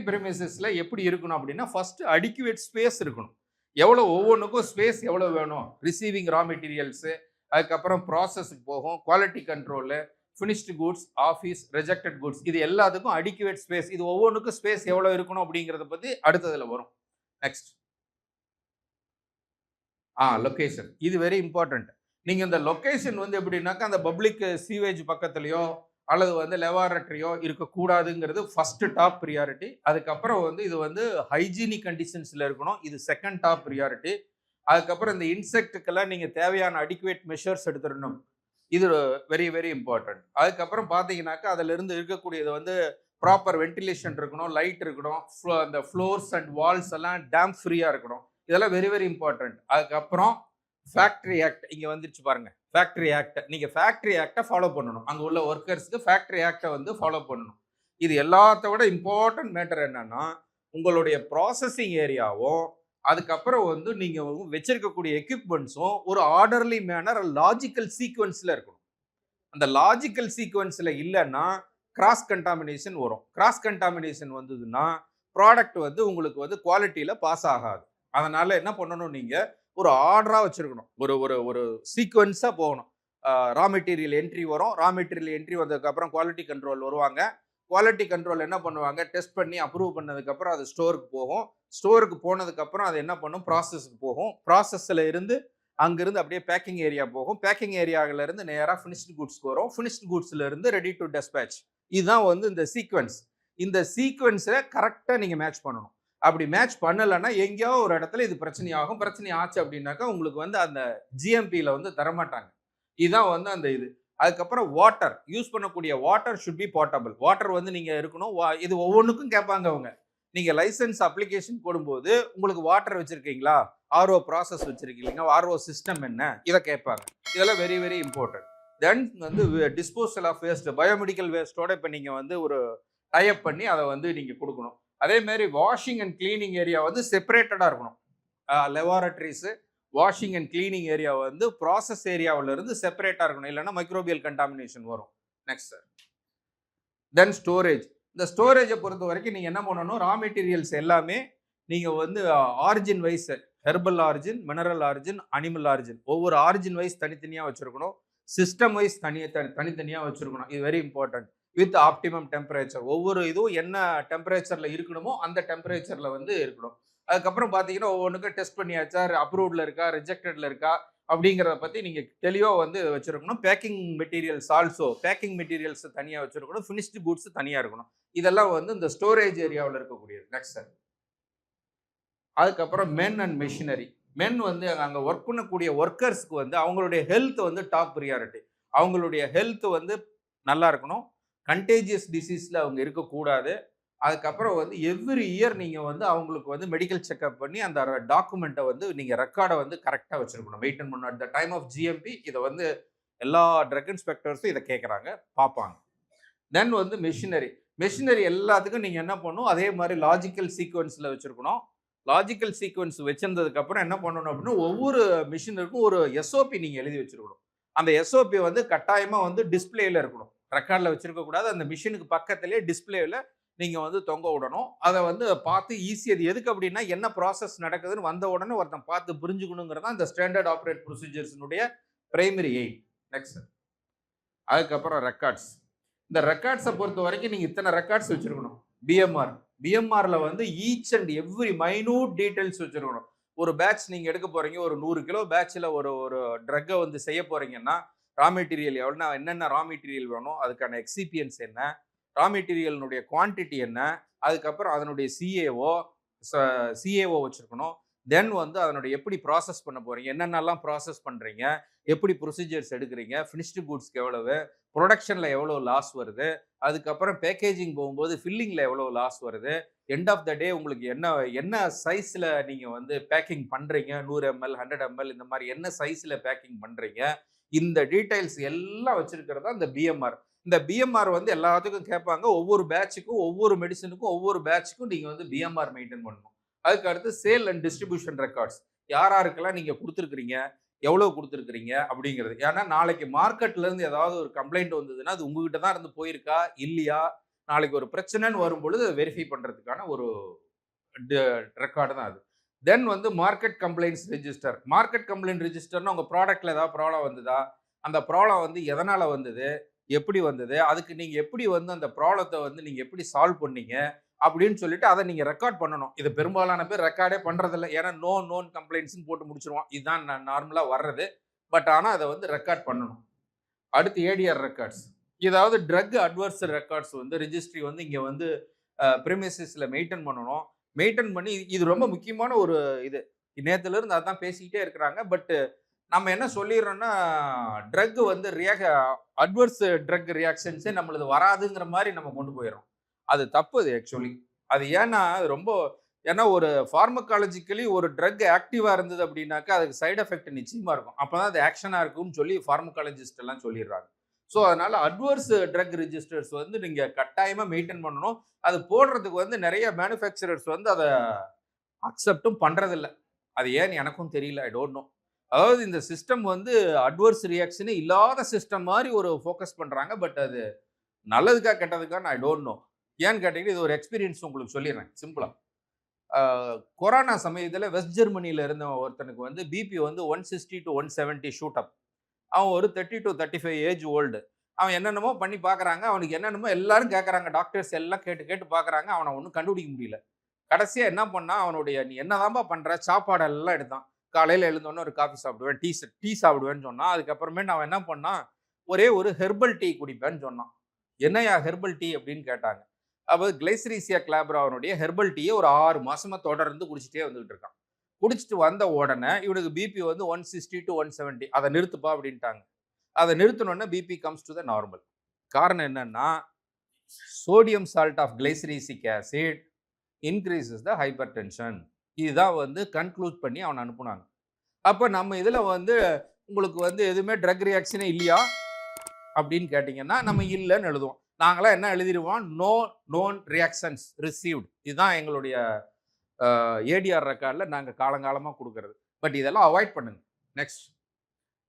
ப்ரெமிசஸில் எப்படி இருக்கணும் அப்படின்னா, ஃபர்ஸ்ட் அடிக்குவேட் ஸ்பேஸ் இருக்கணும். எவ்வளோ ஒவ்வொன்றுக்கும் ஸ்பேஸ் எவ்வளோ வேணும், ரிசீவிங் ரா மெட்டீரியல்ஸு, அதுக்கப்புறம் ப்ராசஸ்க்கு போகும், quality control, finished goods, office, rejected goods. இது எல்லாத்துக்கும் அடிக்குவேட் ஸ்பேஸ். இது ஒவ்வொன்றுக்கும் ஸ்பேஸ் எவ்வளோ இருக்கணும் அப்படிங்கிறத பற்றி அடுத்ததுல வரும். Next location. இது வெரி இம்பார்ட்டன்ட். நீங்க இந்த லொகேஷன் வந்து எப்படின்னாக்கா அந்த பப்ளிக் சீவேஜ் பக்கத்துலயோ அல்லது வந்து லெபார்டரியோ இருக்கக்கூடாதுங்கிறது ஃபர்ஸ்ட் டாப் ப்ரியாரிட்டி. அதுக்கப்புறம் வந்து இது வந்து ஹைஜீனிக் கண்டிஷன்ஸ்ல இருக்கணும். இது செகண்ட் டாப் ப்ரியாரிட்டி. அதுக்கப்புறம் இந்த இன்செக்ட்டுக்கெல்லாம் நீங்க தேவையான அடிக்குவேட் மெஷர்ஸ் எடுத்துடணும். இது வெரி வெரி இம்பார்ட்டன்ட். அதுக்கப்புறம் பார்த்தீங்கன்னாக்கா அதுல இருந்து இருக்கக்கூடியது வந்து ப்ராப்பர் வென்டிலேஷன் இருக்கணும், லைட் இருக்கணும், அந்த ஃப்ளோர்ஸ் அண்ட் வால்ஸ் எல்லாம் டேம்ப் ஃப்ரீயா இருக்கணும். இதெல்லாம் வெரி வெரி இம்பார்ட்டன்ட். அதுக்கப்புறம் ஃபேக்டரி ஆக்ட் இங்க வந்துருச்சு பாருங்க. Factory act. நீங்க ஃபேக்டரி ஆக்டை ஃபாலோ பண்ணணும். அங்க உள்ள ஒர்க்கர்ஸ்க்கு ஃபேக்டரி ஆக்டை வந்து ஃபாலோ பண்ணணும். இது எல்லாத்த விட இம்பார்ட்டன்ட் மேட்டர் என்னன்னா உங்களுடைய ப்ராசஸிங் ஏரியாவும் அதுக்கப்புறம் வந்து நீங்க வச்சிருக்கக்கூடிய எக்யூப்மெண்ட்ஸும் ஒரு ஆர்டர்லி மேனர் லாஜிக்கல் சீக்வன்ஸ்ல இருக்கணும். அந்த லாஜிக்கல் சீக்வன்ஸ்ல இல்லைன்னா கிராஸ் கண்டாமினேஷன் வரும். கிராஸ் கண்டாமினேஷன் வந்ததுன்னா ப்ராடக்ட் வந்து உங்களுக்கு வந்து குவாலிட்டியில பாஸ் ஆகாது. அதனால என்ன பண்ணணும், நீங்க ஒரு ஆர்டரா வச்சிருக்கணும். ஒரு ஒரு ஒரு சீக்வன்ஸா போகணும். ரா மெட்டீரியல் என்ட்ரி வரும். ரா மெட்டீரியல் என்ட்ரி வந்ததுக்கு அப்புறம் குவாலிட்டி கண்ட்ரோல் வருவாங்க. குவாலிட்டி கண்ட்ரோல் என்ன பண்ணுவாங்க, டெஸ்ட் பண்ணி அப்ரூவ் பண்ணதுக்கு அப்புறம் அது ஸ்டோருக்கு போகும். ஸ்டோருக்கு போனதுக்கு அப்புறம் அது என்ன பண்ணும், ப்ராசஸ்க்கு போகும். ப்ராசஸ்ல இருந்து அங்கிருந்து அப்படியே பேக்கிங் ஏரியா போகும். பேக்கிங் ஏரியாவில இருந்து நேரா ஃபினிஷ்டு குட்ஸ்க்கு வரும். ஃபினிஷ்டு குட்ஸ்ல இருந்து ரெடி டு டெஸ்பேட்ச். இதுதான் வந்து இந்த சீக்வன்ஸ். இந்த சீக்வன்ஸை கரெக்டா நீங்க மேட்ச் பண்ணணும். அப்படி மேட்ச் பண்ணலைன்னா எங்கேயோ ஒரு இடத்துல இது பிரச்சனை ஆகும். பிரச்சனை ஆச்சு அப்படின்னாக்கா உங்களுக்கு வந்து அந்த ஜிஎம்பியில வந்து தரமாட்டாங்க. இதுதான் வந்து அந்த இது. அதுக்கப்புறம் வாட்டர் யூஸ் பண்ணக்கூடிய water should be portable. Water வந்து நீங்க இருக்கணும். இது ஒவ்வொன்றுக்கும் கேட்பாங்க அவங்க. நீங்க லைசன்ஸ் அப்ளிகேஷன் போடும்போது உங்களுக்கு வாட்டர் வச்சிருக்கீங்களா, ஆர்ஓ ப்ராசஸ் வச்சிருக்கீங்க, ஆர்ஓ சிஸ்டம் என்ன, இதை கேட்பாங்க. இதெல்லாம் வெரி வெரி இம்பார்ட்டன்ட். தென் வந்து டிஸ்போசல் ஆஃப் வேஸ்ட், பயோமெடிக்கல் வேஸ்டோட இப்போ நீங்க வந்து ஒரு டைப் பண்ணி அதை வந்து நீங்க கொடுக்கணும். அதே மாதிரி வாஷிங் அண்ட் கிளீனிங் ஏரியா வந்து செப்பரேட்டடா இருக்கணும். Laboratories washing and cleaning area வந்து ப்ராசஸ் ஏரியாவில இருந்து செப்பரேட்டா இருக்கணும். இல்லைன்னா மைக்ரோபியல் கண்டாமினேஷன் வரும். Next sir. Then storage. இந்த ஸ்டோரேஜை பொறுத்த வரைக்கும் நீங்க என்ன பண்ணணும், ரா மெட்டீரியல்ஸ் எல்லாமே நீங்க வந்து origin wise, herbal origin, mineral origin, animal origin, ஒவ்வொரு ஆரிஜின் வைஸ் தனித்தனியா வச்சிருக்கணும். சிஸ்டம் வைஸ் தனித்தனியா வச்சிருக்கணும். இது very important. With optimum temperature. ஒவ்வொரு இதுவும் என்ன டெம்பரேச்சர்ல இருக்கணுமோ அந்த டெம்பரேச்சர்ல வந்து இருக்கணும். அதுக்கப்புறம் பார்த்தீங்கன்னா ஒவ்வொன்றுக்கும் டெஸ்ட் பண்ணியாச்சா, அப்ரூவ்ட்ல இருக்கா, ரிஜெக்டட்ல இருக்கா அப்படிங்கிறத பற்றி நீங்கள் தெளிவாக வந்து வச்சிருக்கணும். Packing materials also, packing materials தனியாக வச்சிருக்கணும். ஃபினிஷ்டு குட்ஸ் தனியாக இருக்கணும். இதெல்லாம் வந்து இந்த ஸ்டோரேஜ் ஏரியாவில் இருக்கக்கூடியது. Next sir. அதுக்கப்புறம் மென் அண்ட் மெஷினரி. மென் வந்து அங்கே ஒர்க் பண்ணக்கூடிய ஒர்க்கர்ஸ்க்கு வந்து அவங்களுடைய ஹெல்த் வந்து டாப் ப்ரியாரிட்டி. அவங்களுடைய ஹெல்த் வந்து நல்லா இருக்கணும். கண்டேஜியஸ் டிசீஸ்ல அவங்க இருக்கக்கூடாது. அதுக்கப்புறம் வந்து எவ்ரி இயர் நீங்க வந்து அவங்களுக்கு வந்து மெடிக்கல் செக்அப் பண்ணி அந்த டாக்குமெண்ட்டை வந்து நீங்க ரெக்கார்டை வந்து கரெக்டாக வச்சிருக்கணும். மெயின்டைன் பண்ணணும். At the time of GMP இதை வந்து எல்லா ட்ரக் இன்ஸ்பெக்டர்ஸும் இதை கேட்குறாங்க, பார்ப்பாங்க. தென் வந்து மெஷினரி. மெஷினரி எல்லாத்துக்கும் நீங்க என்ன பண்ணணும், அதே மாதிரி லாஜிக்கல் சீக்வன்ஸ்ல வச்சிருக்கணும். லாஜிக்கல் சீக்வன்ஸ் வச்சிருந்ததுக்கு அப்புறம் என்ன பண்ணணும் அப்படின்னா ஒவ்வொரு மிஷினருக்கும் ஒரு எஸ்ஓபி நீங்க எழுதி வச்சிருக்கணும். அந்த எஸ்ஓபி வந்து கட்டாயமா வந்து டிஸ்பிளேல இருக்கணும். ரெக்கார்ட்ல வச்சிருக்க கூடாது. அந்த மிஷினுக்கு பக்கத்திலேயே டிஸ்பிளேல நீங்க வந்து தொங்க விடணும். அதை வந்து பார்த்து ஈஸி. அது எதுக்கு அப்படின்னா என்ன ப்ராசஸ் நடக்குதுன்னு வந்த உடனே ஒருத்தன் பார்த்து புரிஞ்சுக்கணுங்கிறதா இந்த ஸ்டாண்டர்ட் ஆப்ரேட் ப்ரொசீஜர்ஸினுடைய பிரைமரி எய்ம். நெக்ஸ்ட். அதுக்கப்புறம் ரெக்கார்ட்ஸ். இந்த ரெக்கார்ட்ஸை பொறுத்த வரைக்கும் நீங்க இத்தனை ரெக்கார்ட்ஸ் வச்சிருக்கணும். பிஎம்ஆர். பிஎம்ஆர்ல வந்து each and every minute details வச்சிருக்கணும். ஒரு பேட்ச் நீங்க எடுக்க போறீங்க, ஒரு 100 கிலோ பேட்ச்ல ஒரு ஒரு ட்ரக்கை வந்து செய்ய போறீங்கன்னா ரா மெட்டீரியல் எவ்வளோ, என்னென்ன ரா மெட்டீரியல் வேணும், அதுக்கான எக்ஸிபியன்ஸ் என்ன, ரா மெட்டீரியலினுடைய குவான்டிட்டி என்ன, அதுக்கப்புறம் அதனுடைய சிஏஓ வச்சிருக்கணும். தென் வந்து அதனுடைய எப்படி ப்ராசஸ் பண்ண போறீங்க, என்னென்னலாம் ப்ராசஸ் பண்றீங்க, எப்படி ப்ரொசீஜர்ஸ் எடுக்கிறீங்க, ஃபினிஷ்டு குட்ஸ்க்கு எவ்வளவு, ப்ரொடக்ஷன்ல எவ்வளோ லாஸ் வருது, அதுக்கப்புறம் பேக்கேஜிங் போகும்போது ஃபில்லிங்ல எவ்வளோ லாஸ் வருது, எண்ட் ஆஃப் த டே உங்களுக்கு என்ன சைஸ்ல நீங்க வந்து பேக்கிங் பண்றீங்க, 100 ml 100 ml இந்த மாதிரி என்ன சைஸ்ல பேக்கிங் பண்றீங்க, இந்த டீடைல்ஸ் எல்லாம் வச்சிருக்கிறதா இந்த பிஎம்ஆர். இந்த பிஎம்ஆர் வந்து எல்லாத்துக்கும் கேட்பாங்க. ஒவ்வொரு பேட்சுக்கும், ஒவ்வொரு மெடிசனுக்கும், ஒவ்வொரு பேட்சுக்கும் நீங்க வந்து பிஎம்ஆர் மெயின்டைன் பண்ணணும். அதுக்கு அடுத்து சேல் அண்ட் டிஸ்ட்ரிபியூஷன் ரெக்கார்ட்ஸ். யாருக்கெல்லாம் நீங்க கொடுத்துருக்கீங்க, எவ்வளவு கொடுத்துருக்கீங்க அப்படிங்கிறது. ஏன்னா நாளைக்கு மார்க்கெட்ல இருந்து ஏதாவது ஒரு கம்ப்ளைண்ட் வந்ததுன்னா அது உங்ககிட்ட தான் இருந்து போயிருக்கா இல்லையா, நாளைக்கு ஒரு பிரச்சனைன்னு வரும்பொழுது வெரிஃபை பண்றதுக்கான ஒரு ரெக்கார்டு தான் அது. தென் வந்து market complaints register. Market complaint ரெஜிஸ்டர்னா உங்க ப்ராடக்ட்ல ஏதாவது ப்ராப்ளம் வந்ததா? அந்த ப்ராப்ளம் வந்து எதனால வந்தது? எப்படி வந்தது? அதுக்கு நீங்க எப்படி வந்து அந்த ப்ராப்ளத்த வந்து நீங்க எப்படி சால்வ் பண்ணீங்க? அப்படின்னு சொல்லிட்டு அத நீங்க ரெக்கார்ட் பண்ணணும். இது பெரும்பாலான பேர் ரெக்கார்டே பண்றதில்ல. ஏன்னா நோன் கம்ப்ளைண்ட்ஸ்ன்னு போட்டு முடிச்சுருவான். இதுதான் நார்மலா வர்றது. பட் ஆனா அத வந்து ரெக்கார்ட் பண்ணணும். அடுத்து ஏடிஆர் ரெக்கார்ட்ஸ். ஏதாவது ட்ரக் அட்வர்ஸ் ரெக்கார்ட்ஸ் வந்து ரிஜிஸ்ட்ரி வந்து இங்க வந்து பிரிமிசஸ்ல மெயின்டெயின் பண்ணணும். மெயின்டெயின் பண்ணி இது ரொம்ப முக்கியமான ஒரு இது. நேத்துல இருந்து அதான் பேசிக்கிட்டே இருக்கிறாங்க. பட் நம்ம என்ன சொல்லிடுறோம்னா, ட்ரக் வந்து அட்வர்ஸ் ட்ரக் ரியாக்ஷன்ஸே நம்மளுது வராதுங்கிற மாரி நம்ம கொண்டு போயிடுறோம். அது தப்பு அது ஆக்சுவலி. அது ஏன்னா, அது ரொம்ப ஏன்னா ஒரு பார்மகாலஜிக்கலி ஒரு ட்ரக் ஆக்டிவா இருந்தது அப்படின்னாக்கா, அதுக்கு சைட் எஃபெக்ட் நிச்சயமா இருக்கும். அப்பதான் அது ஆக்ஷனா இருக்கும்னு சொல்லி பார்மகாலஜிஸ்ட் எல்லாம் சொல்லிடுறாங்க. ஸோ அதனால அட்வர்ஸ் ட்ரக் ரிஜிஸ்டர்ஸ் வந்து நீங்க கட்டாயமா மெயின்டெயின் பண்ணணும். அது போடுறதுக்கு வந்து நெறைய மேனுஃபேக்சரர்ஸ் வந்து அத அக்செப்டும் பண்றதில்ல. அது ஏன்னு எனக்கும் தெரியல. I don't know. அதாவது இந்த சிஸ்டம் வந்து அட்வர்ஸ் ரியாக்ஷனே இல்லாத சிஸ்டம் மாரி ஒரு ஃபோக்கஸ் பண்றாங்க. பட் அது நல்லதுக்கா, கெட்டதுக்கான்னு ஐ டோன்ட் நோ. ஏன்னு கேட்டீங்கன்னா, இது ஒரு எக்ஸ்பீரியன்ஸ் உங்களுக்கு சொல்லிடுறேன் சிம்பிளா. ஆ கொரோனா சமயத்துல வெஸ்ட் ஜெர்மனில இருந்த ஒருத்தனுக்கு வந்து பிபி வந்து 160 to 170 ஷூட் அப். அவன் ஒரு 30 to 35 ஏஜ் ஓல்டு. அவன் என்னென்னமோ பண்ணி பார்க்குறாங்க. அவனுக்கு என்னென்னமோ எல்லாரும் கேட்குறாங்க. டாக்டர்ஸ் எல்லாம் கேட்டு கேட்டு பார்க்குறாங்க. அவன ஒண்ணும் கண்டுபிடிக்க முடியல. கடைசியா என்ன பண்ணான், அவனுடைய "நீ என்னதாம்பா பண்ற?" சாப்பாடெல்லாம் எடுத்தான். காலையில எழுந்தோனே ஒரு காஃபி சாப்பிடுவேன், டீ சாப்பிடுவேன்னு சொன்னான். அதுக்கப்புறமேட்டு அவன் என்ன பண்ணான், ஒரே ஒரு ஹெர்பல் டீ குடிப்பேன்னு சொன்னான். "என்னய்யா ஹெர்பல் டீ?" அப்படின்னு கேட்டாங்க. அப்ப கிளைசீரியா கிளாப்ரா அவனுடைய ஹெர்பல் டீய ஒரு 6 மாசமா தொடர்ந்து குடிச்சிட்டே வந்துகிட்டு இருக்கான். குடிச்சிட்டு வந்த உடனே இவனுக்கு பிபி வந்து 160 to 170. "அத நிறுத்துப்பா" அப்படின்ட்டாங்க. அத நிறுத்துனோனே BP comes to the normal. காரணம் என்னன்னா, sodium salt of glycyrrhizic acid increases the hypertension. இதுதான் வந்து கன்க்ளூட் பண்ணி அவன அனுப்புனாங்க. அப்ப நம்ம இதுல வந்து உங்களுக்கு வந்து எதுவுமே ட்ரக் ரியாக்ஷனே இல்லையா? அப்படின்னு கேட்டீங்கன்னா, நம்ம இல்லன்னு எழுதுவோம். நாங்கலாம் என்ன எழுதிருவோம்? No known reactions received. இதுதான் எங்களுடைய ஏடிஆர் ரெக்கார்ட்ல நாங்க காலங்காலமா குடுக்குறது. பட் இதெல்லாம் அவாய்ட் பண்ணுங்க. Next.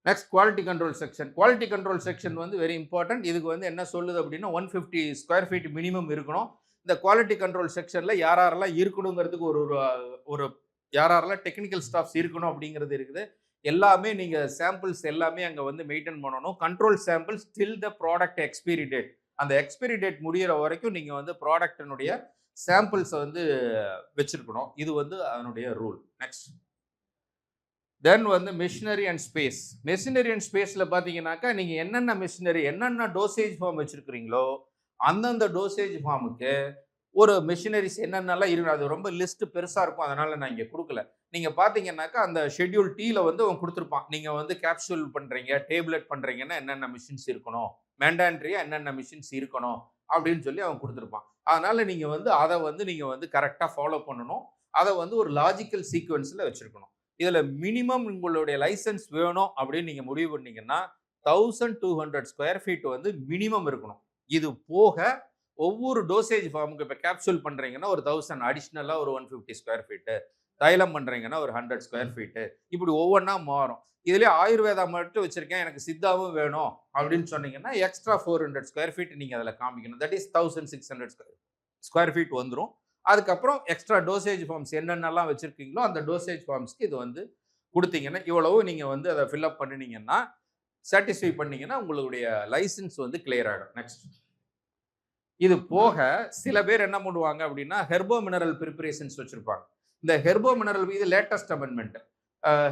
Next quality control section. Quality control section வந்து வெரி இம்பார்ட்டன்ட். இதுக்கு வந்து என்ன சொல்லுது அப்படின்னா 150 ஸ்கொயர் ஃபீட் மினிமம் இருக்கணும். இந்த குவாலிட்டி கண்ட்ரோல் செக்ஷன்ல யார் யாரெல்லாம் இருக்கணுங்கிறதுக்கு ஒரு ஒரு ஒரு யார் யாரெல்லாம் டெக்னிக்கல் ஸ்டாஃப்ஸ் இருக்கணும் அப்படிங்கிறது இருக்குது. எல்லாமே நீங்க சாம்பிள்ஸ் எல்லாமே அங்க வந்து மெயின்டெயின் பண்ணணும். Control samples till the product expiry date. அந்த எக்ஸ்பைரி டேட் முடியிற வரைக்கும் நீங்க வந்து ப்ராடக்ட்டினுடைய சாம்பிள்ஸ வந்து வச்சிருக்கணும். இது வந்து அதனுடைய ரூல். நெக்ஸ்ட். தென் வந்து machinery and space. Machinery and ஸ்பேஸ்ல பார்த்தீங்கன்னாக்கா, நீங்க என்னென்ன மிஷினரி, என்னென்ன டோசேஜ் ஃபார்ம் வச்சிருக்கிறீங்களோ, அந்தந்த டோசேஜ் ஃபார்முக்கு ஒரு மிஷினரிஸ் என்னென்னலாம் இருக்கணும். அது ரொம்ப லிஸ்ட் பெருசா இருக்கும். அதனால நான் இங்க குடுக்கல. நீங்க பார்த்தீங்கன்னாக்கா, அந்த ஷெட்யூல் டீல வந்து அவன் குடுத்திருப்பான். நீங்க வந்து கேப்சூல் பண்றீங்க, டேப்லெட் பண்றீங்கன்னா என்னென்ன மிஷின்ஸ் இருக்கணும், மேண்டான்ட்ரியா என்னென்ன மிஷின்ஸ் இருக்கணும் அப்படின்னு சொல்லி அவன் குடுத்திருப்பான். அதனால நீங்க வந்து அத வந்து நீங்க வந்து கரெக்ட்டா ஃபாலோ பண்ணணும். அத வந்து ஒரு லாஜிக்கல் சீக்வென்ஸ்ல வச்சிருக்கணும். இதுல மினிமம் உங்களுடைய லைசென்ஸ் வேணும் அப்படின்னு நீங்க முடிவு பண்ணீங்கன்னா 1200 ஸ்கொயர் ஃபீட் வந்து மினிமம் இருக்கணும். இது போக ஒவ்வொரு டோசேஜ் ஃபார்முக்கு இப்போ கேப்சூல் பண்றீங்கன்னா ஒரு 1000 அடிஷ்னலா ஒரு 150 ஸ்கொயர் ஃபீட்டு, தைலம் பண்றீங்கன்னா ஒரு 100 ஸ்கொயர் ஃபீட்டு, இப்படி ஒவ்வொன்றா மாறும். இதுலேயே ஆயுர்வேதா மட்டும் வச்சிருக்கேன், எனக்கு சித்தாவும் வேணும் அப்படின்னு சொன்னீங்கன்னா எக்ஸ்ட்ரா 400 ஸ்கொயர் ஃபீட் நீங்க அதில் காமிக்கணும். தட் இஸ் 1600 ஸ்கொயர் ஃபீட் வந்துடும். அதுக்கப்புறம் எக்ஸ்ட்ரா டோசேஜ் ஃபார்ம்ஸ் என்னென்னலாம் வச்சிருக்கீங்களோ அந்த டோசேஜ் ஃபார்ம்ஸ்க்கு இது வந்து கொடுத்தீங்கன்னா, இவ்வளவு நீங்க வந்து அதை ஃபில்அப் பண்ணினீங்கன்னா, சாட்டிஸ்ஃபை பண்ணீங்கன்னா உங்களுடைய லைசன்ஸ் வந்து கிளியர் ஆகிடும். நெக்ஸ்ட். இது போக சில பேர் என்ன பண்ணுவாங்க அப்படின்னா, ஹெர்போ மினரல் ப்ரிப்பரேஷன்ஸ் வச்சிருப்பாங்க. இந்த ஹெர்போ மினரல் இது லேட்டஸ்ட் அமெண்ட்மெண்ட்.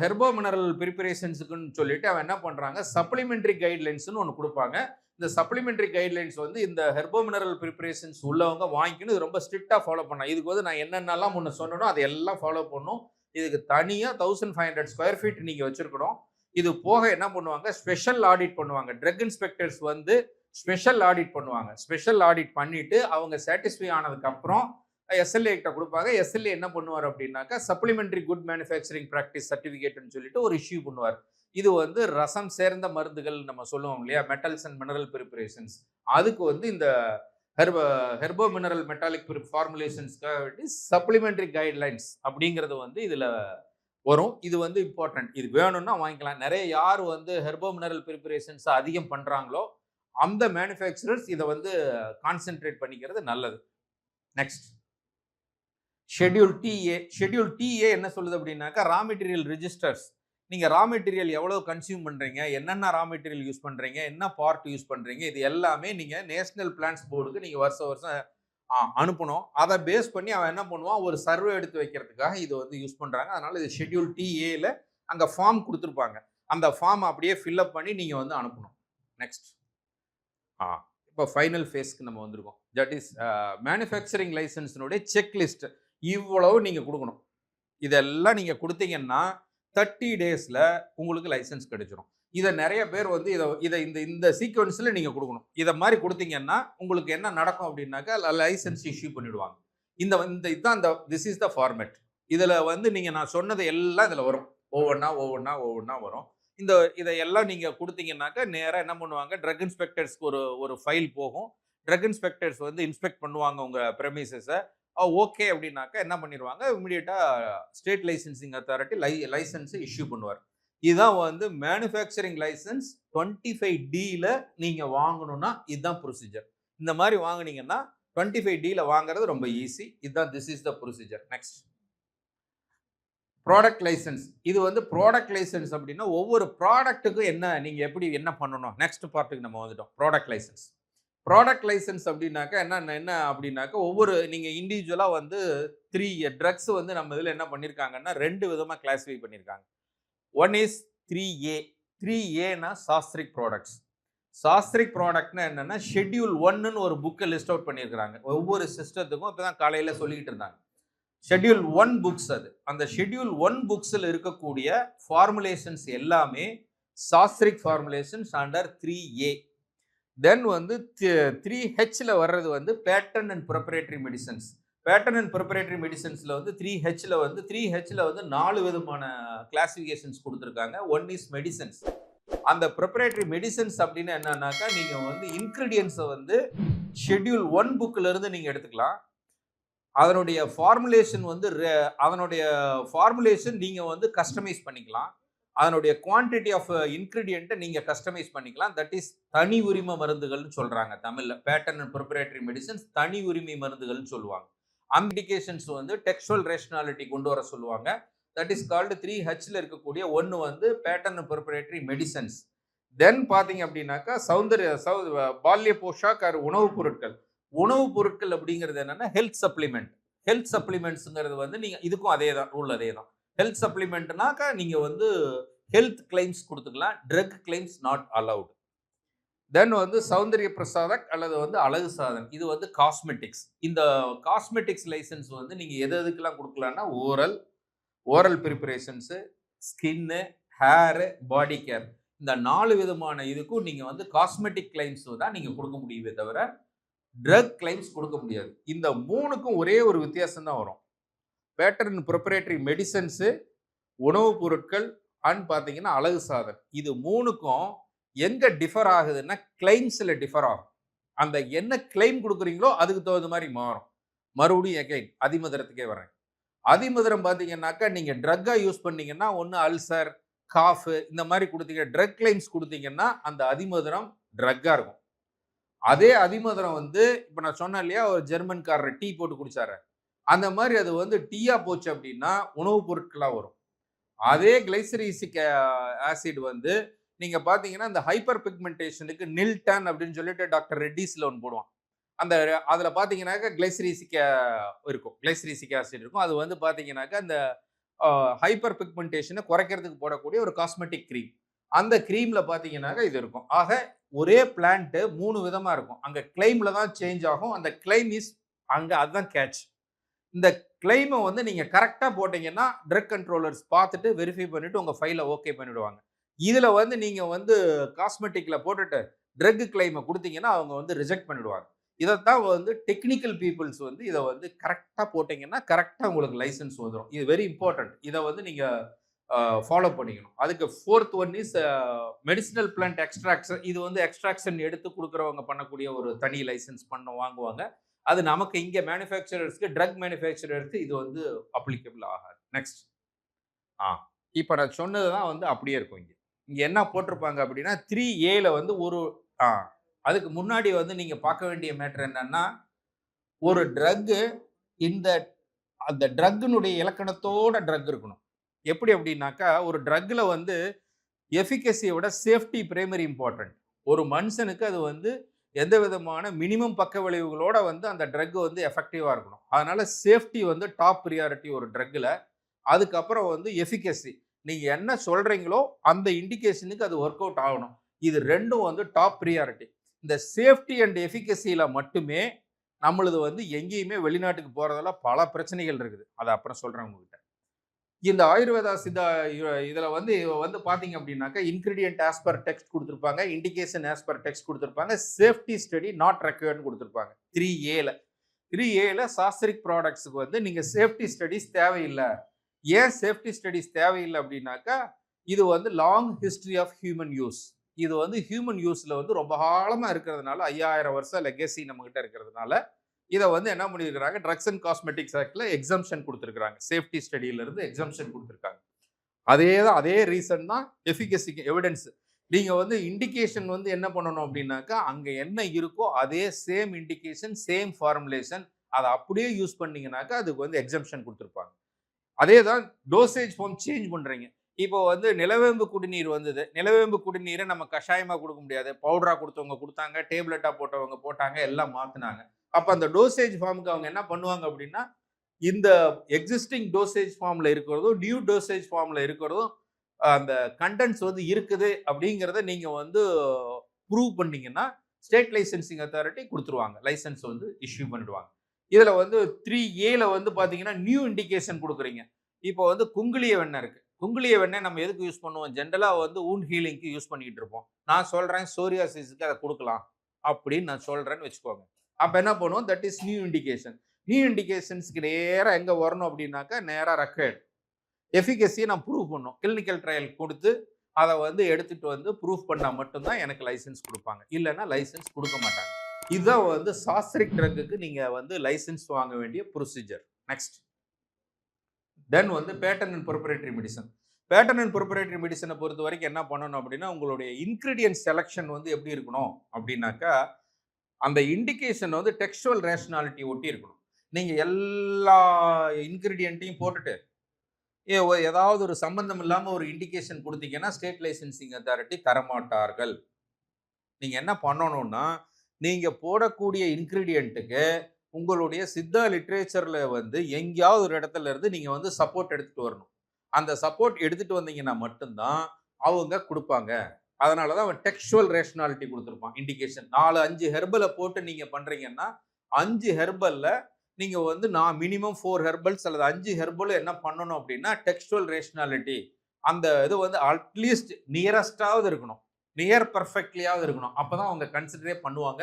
ஹெர்போ மினரல் ப்ரிப்பரேஷன்ஸுக்குன்னு சொல்லிட்டு அவன் என்ன பண்றாங்க, சப்ளிமெண்டரி கைட்லைன்ஸ்னு ஒன்று கொடுப்பாங்க. இந்த சப்ளிமெண்டரி கைட்லைன்ஸ் வந்து இந்த ஹெர்போ மினரல் ப்ரிப்பரேஷன்ஸ் உள்ளவங்க வாங்கிக்கணும். இது ரொம்ப ஸ்ட்ரிக்டா ஃபாலோ பண்ணணும். இதுக்கு வந்து நான் என்னென்னலாம் முன்ன சொன்னனோ அதை எல்லாம் ஃபாலோ பண்ணணும். இதுக்கு தனியா 1500 ஸ்கொயர் ஃபீட் நீங்க வச்சிருக்கணும். இது போக என்ன பண்ணுவாங்க, ஸ்பெஷல் ஆடிட் பண்ணுவாங்க. ட்ரக் இன்ஸ்பெக்டர்ஸ் வந்து ஸ்பெஷல் ஆடிட் பண்ணுவாங்க. ஸ்பெஷல் ஆடிட் பண்ணிட்டு அவங்க சாட்டிஸ்ஃபை ஆனதுக்கு அப்புறம் எஸ்எல்ஏ கிட்ட கொடுப்பாங்க. எஸ்எல்ஏ என்ன பண்ணுவார் அப்படின்னாக்கா, சப்ளிமெண்டரி குட் மேனுஃபேக்சரிங் பிராக்டிஸ் சர்டிஃபிகேட்னு சொல்லிட்டு ஒரு இஷ்யூ பண்ணுவார். இது வந்து ரசம் சேர்ந்த மருந்துகள் நம்ம சொல்லுவோம் இல்லையா, மெட்டல்ஸ் அண்ட் மினரல் ப்ரிப்பரேஷன்ஸ், அதுக்கு வந்து இந்த ஹெர்போ மினரல் மெட்டாலிக் ஃபார்முலேஷன்ஸ்க்காக வேண்டி சப்ளிமெண்டரி கைட்லைன்ஸ் அப்படிங்கிறது வந்து இதுல வரும். இது வந்து இம்பார்ட்டன்ட். இது வேணும்னா வாங்கிக்கலாம். நிறைய யார் வந்து ஹெர்போ மினரல் ப்ரிப்பரேஷன்ஸ் அதிகம் பண்றாங்களோ அந்த மேனுஃபேக்சரர்ஸ் இதை வந்து கான்சென்ட்ரேட் பண்ணிக்கிறது நல்லது. நெக்ஸ்ட். ஷெட்யூல் டிஏ என்ன சொல்லுது அப்படின்னாக்கா ரா மெட்டீரியல் ரிஜிஸ்டர்ஸ். நீங்க ரா மெட்டீரியல் எவ்வளவு கன்சியூம் பண்றீங்க, என்னென்ன ரா மெட்டீரியல் யூஸ் பண்றீங்க, என்ன பார்ட் யூஸ் பண்றீங்க, இது எல்லாமே நீங்க நேஷனல் பிளான்ஸ் போர்டுக்கு நீங்க வருஷம் வருஷம் அனுப்பணும். அதை பேஸ் பண்ணி அவன் என்ன பண்ணுவான், ஒரு சர்வே எடுத்து வைக்கிறதுக்காக இது வந்து யூஸ் பண்றாங்க. அதனால இது ஷெட்யூல் டிஏல அங்க ஃபார்ம் கொடுத்துருப்பாங்க. அந்த ஃபார்ம் அப்படியே ஃபில்அப் பண்ணி நீங்க வந்து அனுப்பணும். நெக்ஸ்ட் இப்போ ஃபைனல் ஃபேஸ்க்கு நம்ம வந்திருக்கோம். தட் இஸ் மேனுஃபேக்சரிங் லைசன்ஸினுடைய செக்லிஸ்ட். இவ்வளவு நீங்க கொடுக்கணும். இதெல்லாம் நீங்க கொடுத்தீங்கன்னா 30 டேஸ்ல உங்களுக்கு லைசன்ஸ் கிடைச்சிரும். இதை நிறைய பேர் வந்து இதை இந்த சீக்வன்ஸ்ல நீங்க கொடுக்கணும். இதை மாதிரி கொடுத்தீங்கன்னா உங்களுக்கு என்ன நடக்கும் அப்படின்னாக்கா லைசன்ஸ் இஷ்யூ பண்ணிடுவாங்க. இதுதான் திஸ் இஸ் த ஃபார்மேட். இதுல வந்து நீங்க நான் சொன்னது எல்லாம் இதுல வரும். ஒவ்வொன்னா வரும். இதையெல்லாம் நீங்க கொடுத்தீங்கன்னாக்கா நேராக என்ன பண்ணுவாங்க, ட்ரக் இன்ஸ்பெக்டர்ஸ்க்கு ஒரு ஃபைல் போகும். ட்ரக் இன்ஸ்பெக்டர்ஸ் வந்து இன்ஸ்பெக்ட் பண்ணுவாங்க உங்க ப்ரெமிசஸை. ஓகே அப்படின்னாக்கா என்ன பண்ணிடுவாங்க, இமிடியேட்டா ஸ்டேட் லைசன்சிங் அத்தாரிட்டி லைசன்ஸை இஷ்யூ பண்ணுவார். இதுதான் வந்து மேனுஃபேக்சரிங் லைசன்ஸ் 25Dல நீங்க வாங்கணும்னா இதுதான் ப்ரொசீஜர். இந்த மாதிரி வாங்குனீங்கன்னா 25Dல வாங்குறது ரொம்ப ஈஸி. இதுதான் this is the procedure. Next product licence. இது வந்து ப்ராடக்ட் லைசன்ஸ் அப்படின்னா ஒவ்வொரு ப்ராடக்ட்டுக்கும் என்ன பண்ணணும். நெக்ஸ்ட் பார்ட்டுக்கு நம்ம வந்துட்டோம். Product licence. ப்ராடக்ட் லைசன்ஸ் அப்படின்னாக்கா என்ன அப்படின்னாக்கா ஒவ்வொரு நீங்க இண்டிவிஜுவலா வந்து 3 ட்ரக்ஸ் வந்து நம்ம இதில் என்ன பண்ணியிருக்காங்கன்னா 2 விதமாக கிளாஸிஃபை பண்ணியிருக்காங்க. One is 3A. 3Aனா சாஸ்திரிக் ப்ராடக்ட்ஸ். சாஸ்திரிக் ப்ராடக்ட்னா என்னன்னா ஷெட்யூல் 1ன்னு ஒரு புக்கை லிஸ்ட் அவுட் பண்ணியிருக்கிறாங்க. ஒவ்வொரு சிஸ்டத்துக்கும் இப்போ தான் காலையில் சொல்லிக்கிட்டு இருந்தாங்க. ஷெட்யூல் 1 புக்ஸ் அது. அந்த ஷெட்யூல் 1 புக்ஸில் இருக்கக்கூடிய ஃபார்முலேஷன்ஸ் எல்லாமே சாஸ்திரிக் ஃபார்முலேஷன்ஸ் அண்டர் 3A. தென் வந்து 3Hல வர்றது வந்து patent and proprietary medicines. Patent and proprietary மெடிசன்ஸில் வந்து 3Hல வந்து 4 விதமான கிளாசிஃபிகேஷன்ஸ் கொடுத்துருக்காங்க. One is medicines. அந்த ப்ரொப்ரேட்டரி மெடிசன்ஸ் அப்படின்னு என்னன்னாக்கா நீங்கள் வந்து இன்க்ரீடியன்ஸை வந்து ஷெட்யூல் 1 புக்கில் இருந்து நீங்கள் எடுத்துக்கலாம். அதனுடைய ஃபார்முலேஷன் நீங்கள் வந்து கஸ்டமைஸ் பண்ணிக்கலாம். அதனுடைய குவான்டிட்டி ஆஃப் இன்கிரீடியன்ட்டை நீங்கள் கஸ்டமைஸ் பண்ணிக்கலாம். தட் இஸ் தனி உரிமை மருந்துகள்னு சொல்கிறாங்க தமிழில். பேட்டன் அண்ட் ப்ரொப்ரேட்டரி மெடிசன்ஸ் தனி உரிமை மருந்துகள்னு சொல்லுவாங்க. அந்த இண்டிகேஷன்ஸ் வந்து டெக்ஸ்டுவல் ரேஷனாலிட்டி கொண்டு வர சொல்லுவாங்க. தட் இஸ் கால்டு 3Hல இருக்கக்கூடிய ஒன்று வந்து பேட்டன் அண்ட் ப்ரொப்ரேட்டரி மெடிசன்ஸ். தென் பார்த்தீங்க அப்படின்னாக்கா பால்ய போஷாக் உணவுப் பொருட்கள். உணவுப் பொருட்கள் அப்படிங்கிறது என்னன்னா ஹெல்த் சப்ளிமெண்ட். ஹெல்த் சப்ளிமெண்ட்ஸுங்கிறது வந்து நீங்கள் இதுக்கும் அதே தான் ரூல். அதே தான். ஹெல்த் சப்ளிமெண்ட்னாக்கா நீங்கள் வந்து ஹெல்த் கிளைம்ஸ் கொடுத்துக்கலாம். Drug claims not allowed. Then வந்து சௌந்தரிய பிரசாதக் அல்லது வந்து அழகு சாதன். இது வந்து காஸ்மெட்டிக்ஸ். இந்த காஸ்மெட்டிக்ஸ் லைசன்ஸ் வந்து நீங்கள் எதுக்கெல்லாம் கொடுக்கலாம்னா oral preparations, skin, hair, body care. இந்த 4 விதமான இதுக்கும் நீங்கள் வந்து காஸ்மெட்டிக் கிளைம்ஸ் தான் நீங்கள் கொடுக்க முடியுமே தவிர ட்ரக் கிளைம்ஸ் கொடுக்க முடியாது. இந்த 3க்கும் ஒரே ஒரு வித்தியாசம் தான் வரும். பேட்டன் அண்ட் ப்ரொப்ரேட்டரி மெடிசன்ஸு, உணவுப் பொருட்கள் அண்ட் பார்த்தீங்கன்னா அழகு சாதன். இது 3க்கும் எங்கே டிஃபர் ஆகுதுன்னா கிளைம்ஸில் டிஃபர் ஆகும். அந்த என்ன கிளைம் கொடுக்குறீங்களோ அதுக்கு தகுந்த மாதிரி மாறும். மறுபடியும் எகைன் அதிமதுரத்துக்கே வரேன். அதிமதுரம் பார்த்தீங்கன்னாக்கா நீங்கள் ட்ரக்காக யூஸ் பண்ணீங்கன்னா ஒன்று அல்சர், காஃபு இந்த மாதிரி கொடுத்தீங்க. ட்ரக் கிளைம்ஸ் கொடுத்தீங்கன்னா அந்த அதிமதுரம் ட்ரக்காக இருக்கும். அதே அதிமதுரம் வந்து இப்போ நான் சொன்னேன் இல்லையா, ஒரு ஜெர்மன்காரர் டீ போட்டு குடிச்சாரு, அந்த மாதிரி அது வந்து டீயா போச்சு அப்படின்னா உணவுப் பொருட்களாக வரும். அதே கிளைசரிசிக் ஆசிட் வந்து நீங்க பாத்தீங்கன்னா இந்த ஹைப்பர் பிக்மெண்டேஷனுக்கு நில்டன் அப்படின்னு சொல்லிட்டு டாக்டர் ரெட்டிஸ்ல ஒன்று போடுவான். அதுல பாத்தீங்கன்னாக்கா கிளைசரிசிக் இருக்கும், கிளைசரிசிக் ஆசிட் இருக்கும். அது வந்து பாத்தீங்கன்னாக்கா அந்த ஹைப்பர் பிக்மெண்டேஷனை குறைக்கிறதுக்கு போடக்கூடிய ஒரு காஸ்மெட்டிக் க்ரீம். அந்த க்ரீம்ல பாத்தீங்கன்னாக்கா இது இருக்கும். ஆக ஒரே பிளான்ட் 3 விதமா இருக்கும். அங்க கிளைம்ல தான் சேஞ்ச் ஆகும். அந்த கிளைம் இஸ் அங்க அதுதான் கேட்ச். இந்த கிளைமை வந்து நீங்க கரெக்டா போட்டீங்கன்னா ட்ரக் கண்ட்ரோலர்ஸ் பார்த்துட்டு வெரிஃபை பண்ணிட்டு உங்க ஃபைலை ஓகே பண்ணிடுவாங்க. இதுல வந்து நீங்க வந்து காஸ்மெட்டிக்ல போட்டுட்டு ட்ரக் கிளைமை கொடுத்தீங்கன்னா அவங்க வந்து ரிஜெக்ட் பண்ணிடுவாங்க. இதைத்தான் வந்து டெக்னிக்கல் பீப்புள்ஸ் வந்து இதை வந்து கரெக்டா போட்டீங்கன்னா கரெக்டா உங்களுக்கு லைசன்ஸ் வந்துடும். இது வெரி இம்பார்ட்டன்ட். இதை வந்து நீங்க ஃபாலோ பண்ணிக்கணும். அதுக்கு 4th one is medicinal plant extraction. இது வந்து எக்ஸ்ட்ராக்ஷன் எடுத்து கொடுக்குறவங்க பண்ணக்கூடிய ஒரு தனி லைசன்ஸ் வாங்குவாங்க. அது நமக்கு இங்கே மேனுஃபேக்சரர்ஸ்க்கு, ட்ரக் மேனுஃபேக்சரருக்கு இது வந்து அப்ளிகபிள் ஆகாது. நெக்ஸ்ட் இப்போ நான் சொன்னது தான் வந்து அப்படியே இருக்கும். இங்கே என்ன போட்டிருப்பாங்க அப்படின்னா 3Aல வந்து அதுக்கு முன்னாடி வந்து நீங்கள் பார்க்க வேண்டிய மேட்டர் என்னன்னா, ஒரு ட்ரக்கு இந்த அந்த ட்ரக்கினுடைய இலக்கணத்தோட ட்ரக் இருக்கணும். எப்படி அப்படின்னாக்கா, ஒரு ட்ரக்கில் வந்து எஃபிகசியை விட சேஃப்டி பிரைமரி இம்பார்ட்டன்ட். ஒரு மனுஷனுக்கு அது வந்து எந்த விதமான மினிமம் பக்க விளைவுகளோட வந்து அந்த ட்ரக் வந்து எஃபெக்டிவாக இருக்கணும். அதனால சேஃப்டி வந்து டாப் ப்ரியாரிட்டி ஒரு ட்ரக்கில். அதுக்கப்புறம் வந்து எஃபிகசி, நீங்கள் என்ன சொல்கிறீங்களோ அந்த இண்டிகேஷனுக்கு அது ஒர்க் அவுட் ஆகணும். இது ரெண்டும் வந்து டாப் ப்ரியாரிட்டி. இந்த சேஃப்டி அண்ட் எஃபிகசியில் மட்டுமே நம்மளது வந்து எங்கேயுமே வெளிநாட்டுக்கு போகிறதால பல பிரச்சனைகள் இருக்குது. அதை அப்புறம் சொல்கிறேன் உங்ககிட்ட. இந்த ஆயுர்வேதா சித்தா இதில் வந்து பார்த்தீங்க அப்படின்னாக்கா, இன்கிரீடியன்ட் ஆஸ் பர் டெக்ஸ்ட் கொடுத்துருப்பாங்க, இண்டிகேஷன் ஆஸ் பர் டெக்ஸ்ட் கொடுத்துருப்பாங்க, சேஃப்டி ஸ்டடி நாட் ரெக்வயர்ட்னு கொடுத்துருப்பாங்க. 3Aல சாஸ்திரிக் ப்ராடக்ட்ஸுக்கு வந்து நீங்கள் சேஃப்டி ஸ்டடிஸ் தேவையில்லை. ஏன் சேஃப்டி ஸ்டடிஸ் தேவையில்லை அப்படின்னாக்கா, இது வந்து long history of human use. இது வந்து ஹியூமன் யூஸில் வந்து ரொம்ப காலமாக இருக்கிறதுனால, 5000 வருஷம் லெகசி நம்மகிட்ட இருக்கிறதுனால, இதை வந்து என்ன பண்ணியிருக்கிறாங்க, ட்ரக்ஸ் அண்ட் காஸ்மெட்டிக்ஸ் ஆக்டில் எக்ஸம்ஷன் கொடுத்துருக்காங்க. சேஃப்டி ஸ்டடியிலிருந்து எக்ஸம்ஷன் கொடுத்துருக்காங்க. அதே ரீசன் தான் எஃபிகசிக்கு எவிடன்ஸ். நீங்கள் வந்து இண்டிகேஷன் வந்து என்ன பண்ணணும் அப்படின்னாக்கா, அங்கே என்ன இருக்கோ அதே சேம் இண்டிகேஷன், சேம் ஃபார்முலேஷன், அதை அப்படியே யூஸ் பண்ணீங்கன்னாக்கா அதுக்கு வந்து எக்ஸம்ஷன் கொடுத்துருப்பாங்க. அதே தான் டோசேஜ் ஃபார்ம் சேஞ்ச் பண்ணுறீங்க. இப்போ வந்து நிலவேம்பு குடிநீர் வந்தது. நிலவேம்பு குடிநீரை நம்ம கஷாயமாக கொடுக்க முடியாது. பவுடராக கொடுத்தவங்க கொடுத்தாங்க, டேப்லெட்டாக போட்டவங்க போட்டாங்க, எல்லாம் மாற்றினாங்க. அப்போ அந்த டோசேஜ் ஃபார்முக்கு அவங்க என்ன பண்ணுவாங்க அப்படின்னா, இந்த எக்ஸிஸ்டிங் டோசேஜ் ஃபார்மில் இருக்கிறதும் நியூ டோசேஜ் ஃபார்மில் இருக்கிறதும் அந்த கண்டென்ட்ஸ் வந்து இருக்குது அப்படிங்கிறத நீங்கள் வந்து ப்ரூவ் பண்ணீங்கன்னா ஸ்டேட் லைசன்சிங் அத்தாரிட்டி கொடுத்துருவாங்க. லைசன்ஸ் வந்து இஷ்யூ பண்ணிடுவாங்க. இதில் வந்து 3Aல வந்து பார்த்தீங்கன்னா நியூ இண்டிகேஷன் கொடுக்குறீங்க. இப்போ வந்து குங்குளிய வெண்ணெய் இருக்குது. குங்குளிய வெண்ணெய் நம்ம எதுக்கு யூஸ் பண்ணுவோம்? ஜென்ரலாக வந்து ஊன் ஹீலிங்க்கு யூஸ் பண்ணிகிட்டு இருப்போம். நான் சொல்கிறேன் சோரியாசிஸுக்கு அதை கொடுக்கலாம் அப்படின்னு நான் சொல்கிறேன்னு வச்சுக்கோங்க. அப்போ என்ன பண்ணுவோம்? That is new indication. New இண்டிகேஷன்ஸ்க்கு நேராக எங்கே வரணும் அப்படின்னாக்கா, நேராக ரெக்கார்ட் எஃபிகசியை நான் ப்ரூவ் பண்ணணும். கிளினிக்கல் ட்ரையல் கொடுத்து அதை வந்து எடுத்துகிட்டு வந்து ப்ரூவ் பண்ணால் மட்டும்தான் எனக்கு லைசன்ஸ் கொடுப்பாங்க. இல்லைன்னா லைசன்ஸ் கொடுக்க மாட்டாங்க. இதுதான் வந்து சாஸ்திரிக் ட்ரக்குக்கு நீங்கள் வந்து லைசன்ஸ் வாங்க வேண்டிய ப்ரொசீஜர். நெக்ஸ்ட் தென் வந்து patent and proprietary medicine. Patent and proprietary மெடிசனை பொறுத்த வரைக்கும் என்ன பண்ணணும் அப்படின்னா, உங்களுடைய இன்கிரீடியன்ட் செலெக்ஷன் வந்து எப்படி இருக்கணும் அப்படின்னாக்கா, அந்த இண்டிகேஷன் வந்து டெக்ஸ்டுவல் ரேஷனாலிட்டி ஒட்டி இருக்கணும். நீங்கள் எல்லா இன்கிரீடியண்ட்டையும் போட்டுட்டு ஏதாவது ஒரு சம்பந்தம் இல்லாமல் ஒரு இண்டிகேஷன் கொடுத்தீங்கன்னா ஸ்டேட் லைசன்சிங் அத்தாரிட்டி தரமாட்டார்கள். நீங்கள் என்ன பண்ணணும்னா, நீங்கள் போடக்கூடிய இன்கிரீடியண்ட்டுக்கு உங்களுடைய சித்தா லிட்ரேச்சரில் வந்து எங்கேயாவது ஒரு இடத்துல இருந்து நீங்கள் வந்து சப்போர்ட் எடுத்துகிட்டு வரணும். அந்த சப்போர்ட் எடுத்துகிட்டு வந்தீங்கன்னா மட்டும்தான் அவங்க கொடுப்பாங்க. அதனால தான் அவன் டெக்ஸ்டுவல் ரேஷனாலிட்டி கொடுத்துருப்பான். இண்டிகேஷன் 4-5 ஹெர்பலை போட்டு நீங்கள் பண்ணுறீங்கன்னா 5 ஹெர்பலில் நீங்கள் வந்து நான் மினிமம் 4 ஹெர்பல்ஸ் அல்லது 5 ஹெர்பலும் என்ன பண்ணணும் அப்படின்னா டெக்ஸ்டுவல் ரேஷனாலிட்டி அந்த இது வந்து அட்லீஸ்ட் நியரஸ்டாவது இருக்கணும், நியர் பர்ஃபெக்ட்லியாவது இருக்கணும். அப்போ தான் அவங்க கன்சிடரே பண்ணுவாங்க,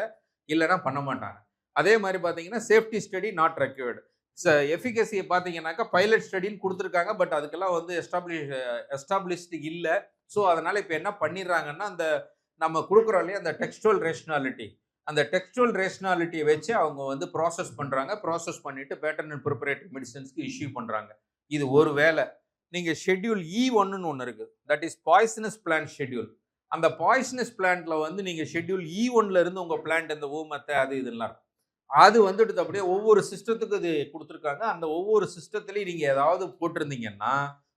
இல்லைன்னா பண்ண மாட்டாங்க. அதே மாதிரி பார்த்தீங்கன்னா சேஃப்டி ஸ்டடி நாட் ரெக்வயர்டு. எஃபிகசியை பார்த்தீங்கன்னாக்கா பைலட் ஸ்டடின்னு கொடுத்துருக்காங்க, பட் அதுக்கெல்லாம் வந்து எஸ்டாப்ளிஷ்டு இல்லை. ஸோ அதனால் இப்போ என்ன பண்ணிடுறாங்கன்னா, அந்த நம்ம கொடுக்குறோம் இல்லையா அந்த டெக்ஸ்டுவல் ரேஷனாலிட்டி, அந்த டெக்ஸ்டுவல் ரேஷனாலிட்டியை வச்சு அவங்க வந்து ப்ராசஸ் பண்ணுறாங்க. ப்ராசஸ் பண்ணிவிட்டு பேட்டன் அண்ட் ப்ரிப்பரேட்டரி மெடிசன்ஸ்க்கு இஷ்யூ பண்ணுறாங்க. இது ஒரு வேலை. நீங்கள் ஷெட்யூல் E1ன்னு ஒன்று இருக்குது, that is poisonous plant schedule. அந்த பாய்சனஸ் பிளான்ட்டில் வந்து நீங்கள் ஷெட்யூல் E1ல இருந்து உங்கள் பிளான்ட் இந்த ஊமத்தை அது இதெல்லாம் இருக்கும். அது வந்துட்டு அப்படியே ஒவ்வொரு சிஸ்டத்துக்கு இது கொடுத்துருக்காங்க. அந்த ஒவ்வொரு சிஸ்டத்துலேயும் நீங்கள் ஏதாவது போட்டிருந்தீங்கன்னா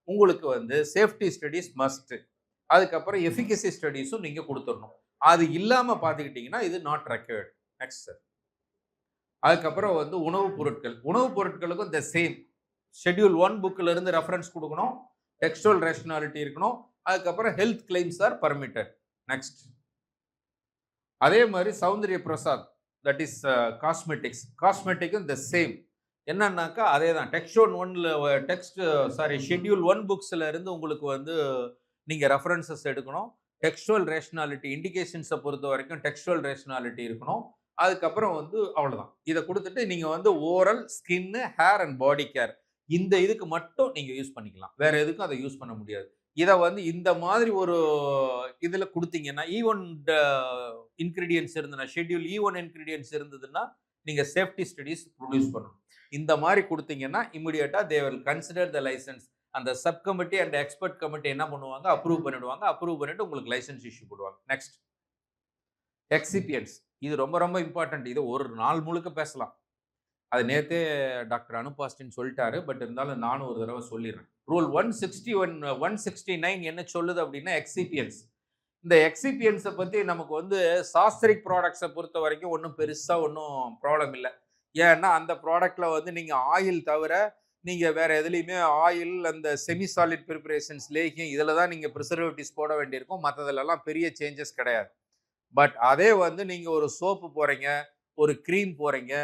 உங்களுக்கு வந்து சேஃப்டி ஸ்டடிஸ் மஸ்ட்டு. அதுக்கப்புறம் எஃபிகசி ஸ்டடிஸும் நீங்கள் கொடுத்துடணும். அது இல்லாமல் பார்த்துக்கிட்டிங்கன்னா இது நாட் ரெக்வயர்டு. Next sir. அதுக்கப்புறம் வந்து உணவுப் பொருட்கள். உணவுப் பொருட்களுக்கும் த சேம். ஷெட்யூல் 1 புக்கில் இருந்து ரெஃபரன்ஸ் கொடுக்கணும், டெக்ஸ்டுவல் ரேஷனாலிட்டி இருக்கணும். அதுக்கப்புறம் health claims are permitted. Next அதே மாதிரி சௌந்தர்ய பிரசாத், தட் இஸ் காஸ்மெட்டிக்ஸ். காஸ்மெட்டிக்கும் த சேம். என்னன்னாக்கா அதே தான் ஷெட்யூல் 1 புக்ஸில் இருந்து உங்களுக்கு வந்து நீங்கள் ரெஃபரன்சஸ் எடுக்கணும். டெக்ஸ்டுவல் ரேஷனாலிட்டி இண்டிகேஷன்ஸை பொறுத்த வரைக்கும் டெக்ஸ்டுவல் ரேஷனாலிட்டி இருக்கணும். அதுக்கப்புறம் வந்து அவ்வளோதான். இதை கொடுத்துட்டு நீங்கள் வந்து oral, skin, hair and body care இந்த இதுக்கு மட்டும் நீங்கள் யூஸ் பண்ணிக்கலாம். வேற எதுக்கும் அதை யூஸ் பண்ண முடியாது. இதை வந்து இந்த மாதிரி ஒரு இதில் கொடுத்தீங்கன்னா E1 இன்கிரீடியன்ஸ் இருந்ததுன்னா, ஷெட்யூல் E1 இன்கிரீடியன்ஸ் இருந்ததுன்னா நீங்கள் சேஃப்டி ஸ்டடிஸ் ப்ரொடியூஸ் பண்ணணும். இந்த மாதிரி கொடுத்தீங்கன்னா இமிடியேட்டாக they will consider the licence. அந்த sub committee and expert committee என்ன பண்ணுவாங்க, அப்ரூவ் பண்ணிடுவாங்க. அப்ரூவ் பண்ணிட்டு உங்களுக்கு லைசன்ஸ் இஷ்யூ பண்ணுவாங்க. Next excipients. இது ரொம்ப ரொம்ப இம்பார்ட்டன்ட். இது ஒரு நாள் முழுக்க பேசலாம். அது நேத்தே டாக்டர் அனுபாஸ்டின் சொல்லிட்டாரு. பட் இருந்தாலும் நானும் ஒரு தடவ சொல்லிடுறேன். ரூல் 161 169 என்ன சொல்லுது அப்படின்னா, எக்ஸிபியன்ட்ஸ். இந்த எக்ஸிபியன்ட்ஸ பத்தி நமக்கு வந்து சாஸ்திரிக் ப்ராடக்ட்ஸ பொறுத்தவரைக்கும் ஒண்ணும் பெருசா ஒண்ணும் ப்ராப்ளம் இல்ல. ஏன்னா, அந்த ப்ராடக்ட்ல வந்து நீங்க ஆயில் தவிர, நீங்க வேற எதுலயுமே ஆயில், அந்த செமி சாலிட் பிரிப்பரேஷன்ஸ், லேகியம் இதுல தான் நீங்க பிரிசர்வேட்டிவ்ஸ் போட வேண்டியிருக்கும். மத்ததுலலாம் பெரிய சேஞ்சஸ் கிடையாது. பட் அதே வந்து நீங்க ஒரு சோப்பு போடுறீங்க, ஒரு கிரீம் போடுறீங்க,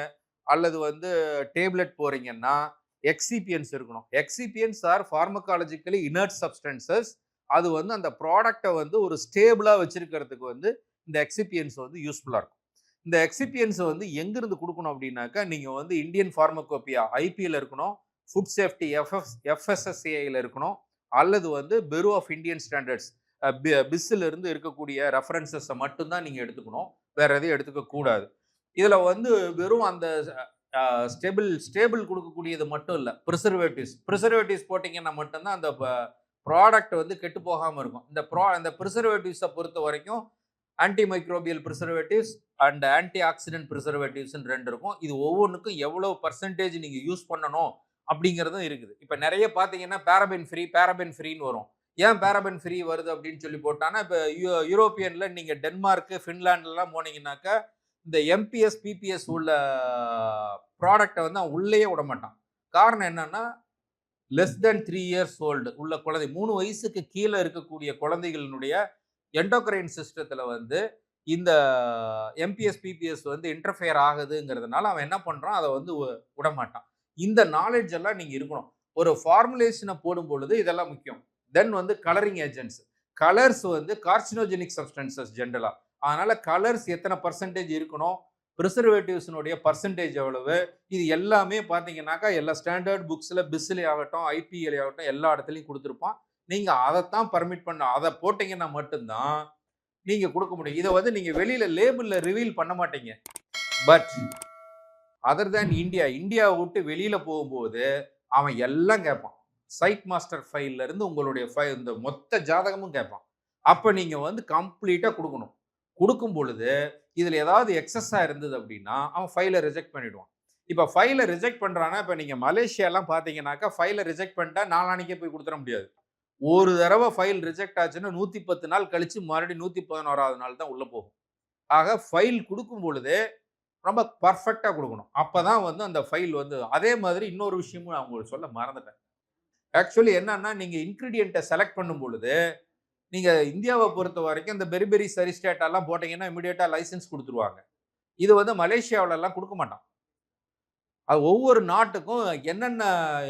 அல்லது வந்து டேப்லெட் போடுறீங்கன்னா, எக்ஸிபியன்ட்ஸ் இருக்கணும். எக்ஸிபியன்ட்ஸ் ஆர் பார்மகாலஜிக்கலி இனர்ட் சப்ஸ்டன்சஸ். அது வந்து அந்த ப்ராடக்ட்ட வந்து ஒரு ஸ்டேபிளா வச்சிருக்கிறதுக்கு வந்து இந்த எக்ஸிபியன்ட்ஸ் வந்து யூஸ்ஃபுல்லா இருக்கும். இந்த எக்ஸிபியன்ட்ஸ வந்து எங்கிருந்து குடுக்கணும் அப்டின்னாக்கா, நீங்க வந்து இந்தியன் பார்மகோபியா ஐபில இருக்கணும், ஃபுட் சேஃப்டி எஃப்எஸ்எஸ்ஏஐல இருக்கணும், அல்லது வந்து பெரோ ஆஃப் இந்தியன் ஸ்டாண்டர்ட்ஸ் பிஸ்ல இருந்து இருக்கக்கூடிய ரெஃபரன்ஸஸ மட்டும் தான் நீங்க எடுத்துக்கணும். வேற எதையும் எடுத்துக்க கூடாது. இதுல வந்து வெறும் அந்த ஸ்டேபிள் குடுக்கக்கூடியது மட்டும் இல்ல. பிரிசர்வேட்டிவ்ஸ் போட்டீங்கன்னா மட்டும் தான் அந்த ப்ராடக்ட் வந்து கெட்டு போகாம இருக்கும். இந்த பிரிசர்வேட்டிவ்ஸ பொறுத்தவரைக்கும் antimicrobial preservatives and antioxidant பிரிசர்வேட்டிவ்ஸ்ன்னு 2 இருக்கும். இது ஒவ்வொன்னுக்கும் எவ்வளவு பெர்சன்டேஜ் நீங்க யூஸ் பண்ணணும் அப்படிங்கிறதும் இருக்குது. இப்ப நெறைய பார்த்தீங்கன்னா பாராபென் ஃப்ரீன்னு வரும். ஏன் பாராபென் ஃப்ரீ வருது அப்படின்னு சொல்லி போட்டான்னா, இப்ப யூரோப்பியன்ல நீங்க டென்மார்க், ஃபின்லாண்ட்லலாம் போனீங்கன்னாக்கா, இந்த எம்பிஎஸ், பிபிஎஸ் உள்ள ப்ராடக்ட்ட வந்து அவன் உள்ளேயே விடமாட்டான். காரணம் என்னன்னா, லெஸ் தென் 3 இயர்ஸ் ஓல்டு உள்ள குழந்தை 3 வயசுக்கு கீழ இருக்கக்கூடிய குழந்தைகளினுடைய எண்டோகிரைன் சிஸ்டத்துல வந்து இந்த எம்பிஎஸ், பிபிஎஸ் வந்து இன்டர்ஃபியர் ஆகுதுங்கிறதுனால அவன் என்ன பண்றான், அத வந்து விடமாட்டான். இந்த நாலேட்ஜ் எல்லாம் நீங்க இருக்கணும். ஒரு ஃபார்முலேஷன போடும் பொழுது இதெல்லாம் முக்கியம். தென் வந்து கலரிங் ஏஜென்ட்ஸ். கலர்ஸ் வந்து கார்சினோஜெனிக் சப்ஸ்டன்சஸ் ஜெனரலா. அதனால கலர்ஸ் எத்தனை பெர்சன்டேஜ் இருக்கணும், பிரிசர்வேட்டிவ்ஸ்னுடைய பெர்சன்டேஜ் எவ்வளவு, இது எல்லாமே பார்த்தீங்கன்னாக்கா எல்லா ஸ்டாண்டர்ட் புக்ஸ்ல பிஸ்ல ஆகட்டும், ஐபிஎல் ஆகட்டும் எல்லா இடத்துலயும் குடுத்திருப்பான். நீங்க அதத்தான் பர்மிட் பண்ண அத போட்டீங்கன்னா மட்டும் தான் நீங்க குடுக்க முடியும். இத வந்து நீங்க வெளியில லேபிள்ல ரிவீல் பண்ண மாட்டீங்க. பட் அதர் தேன் இந்தியாவை விட்டு வெளியில போகும்போது அவன் எல்லாம் கேட்பான். சைட் மாஸ்டர் ஃபைல்ல இருந்து உங்களுடைய இந்த மொத்த ஜாதகமும் கேட்பான். அப்ப நீங்க வந்து கம்ப்ளீட்டா குடுக்கணும். குடுக்கும் பொழுது இதுல ஏதாவது எக்ஸஸா இருந்தது அப்படின்னா அவன் ஃபைல ரிஜெக்ட் பண்ணிடுவான். இப்ப ஃபைல ரிஜெக்ட் பண்றானா, இப்ப நீங்க மலேசியாலாம் பார்த்தீங்கன்னாக்கா ஃபைல ரிஜெக்ட் பண்ணிட்டா நாளான்னைக்கே போய் குடுத்துற முடியாது. ஒரு தடவை ஃபைல் ரிஜெக்ட் ஆச்சுன்னா 110 நாள் கழிச்சு மறுபடியும் 111வது நாள் தான் உள்ள போகும். ஆக ஃபைல் குடுக்கும் பொழுதே ரொம்ப பெர்ஃபெக்ட்டா குடுக்கணும். அப்பதான் வந்து அந்த ஃபைல் வந்து அதே மாதிரி இன்னொரு விஷயமும் நான் உங்களுக்கு சொல்ல மறந்துட்டேன். ஆக்சுவலி என்னன்னா, நீங்க இன்கிரிடியன்ட்ட செலக்ட் பண்ணும் பொழுது, நீங்க இந்தியாவ பொறுத்தவரைக்கும் இந்த பெரி பெரி சரிஸ்டேட்டாலாம் போட்டீங்கன்னா இமிடியேட்டா லைசென்ஸ் குடுத்துருவாங்க. இது வந்து மலேசியாவுலலாம் குடுக்க மாட்டான். அது ஒவ்வொரு நாட்டுக்கும் என்னென்ன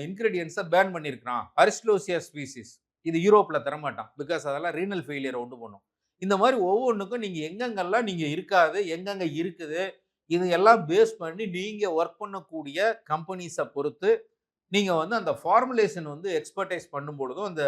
இன்கிரிடியன்ட்ஸ பேன் பண்ணியிருக்கிறான். அரிஸ்டோசியா ஸ்பீசிஸ். இது யூரோப்ல தரமாட்டான். பிகாஸ் அதெல்லாம் ரீனல் ஃபெயிலியர உண்டு பண்ணும். இந்த மாரி ஒவ்வொன்னுக்கும் நீங்க எங்கெங்கெல்லாம் நீங்க இருக்காது, எங்கெங்க இருக்குது, இது எல்லாம் பேஸ் பண்ணி நீங்க வொர்க் பண்ணக்கூடிய கம்பெனிஸ பொறுத்து, நீங்க வந்து அந்த ஃபார்முலேஷன் வந்து எக்ஸ்பர்டைஸ் பண்ணும் பொழுதும், அந்த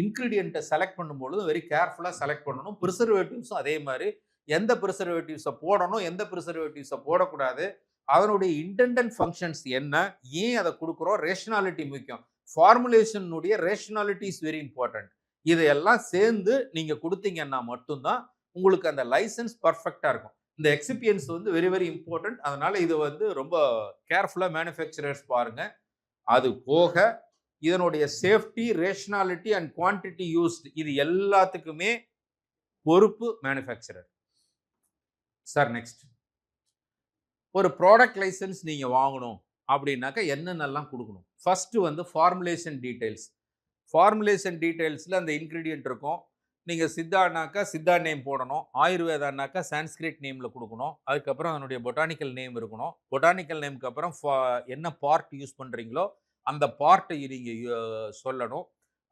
இன்கிரிடியன்ட்ட செலக்ட் பண்ணும் பொழுதும் வெரி கேர்ஃபுல்லா செலக்ட் பண்ணணும். பிரிசர்வேட்டிவ்ஸும் அதே மாரி எந்த பிரிசர்வேட்டிவ்ஸ போடணும், எந்த பிரிசர்வேட்டிவ்ஸ போடக்கூடாது. அதனுடைய இன்டெண்டன்ட் ஃபங்ஷன்ஸ் என்ன? ஏன் அத குடுக்குறோம்? ரேஷனாலிட்டி முக்கியம். ஃபார்முலேஷனுடைய ரேஷனாலிட்டி இஸ் வெரி இம்பார்ட்டன்ட். இதையெல்லாம் சேர்ந்து நீங்க குடுத்தீங்கன்னா மட்டும் தான் உங்களுக்கு அந்த லைசென்ஸ் பெர்ஃபெக்ட்டா இருக்கும். இந்த எக்ஸிபியன்ஸ் வந்து வெரி வெரி இம்பார்ட்டன்ட். அதனால இது வந்து ரொம்ப கேர்ஃபுல்லா மேனுஃபேக்சரர்ஸ் பாருங்க. அது போக இதனுடைய safety, rationality and quantity used இது எல்லாத்துக்குமே பொறுப்பு மேனுஃபேக்சரர். Sir next. ஒரு ப்ராடக்ட் லைசென்ஸ் நீங்க வாங்கணும் அப்படின்னாக்கா என்னென்னலாம் குடுக்கணும்? ஃபர்ஸ்ட் வந்து ஃபார்முலேஷன் டீடைல்ஸ். ஃபார்முலேஷன் டீடைல்ஸ்ல அந்த இன்கிரிடியன்ட் இருக்கும். நீங்க சித்தானாக்கா சித்தா நேம் போடணும். ஆயுர்வேதானாக்கா சான்ஸ்கிரிட் நேம்ல குடுக்கணும். அதுக்கப்புறம் அதனுடைய பொட்டானிக்கல் நேம் இருக்கணும். பொட்டானிக்கல் நேம்க்கு அப்புறம் என்ன பார்ட் யூஸ் பண்றீங்களோ அந்த பார்ட் நீங்க சொல்லணும்.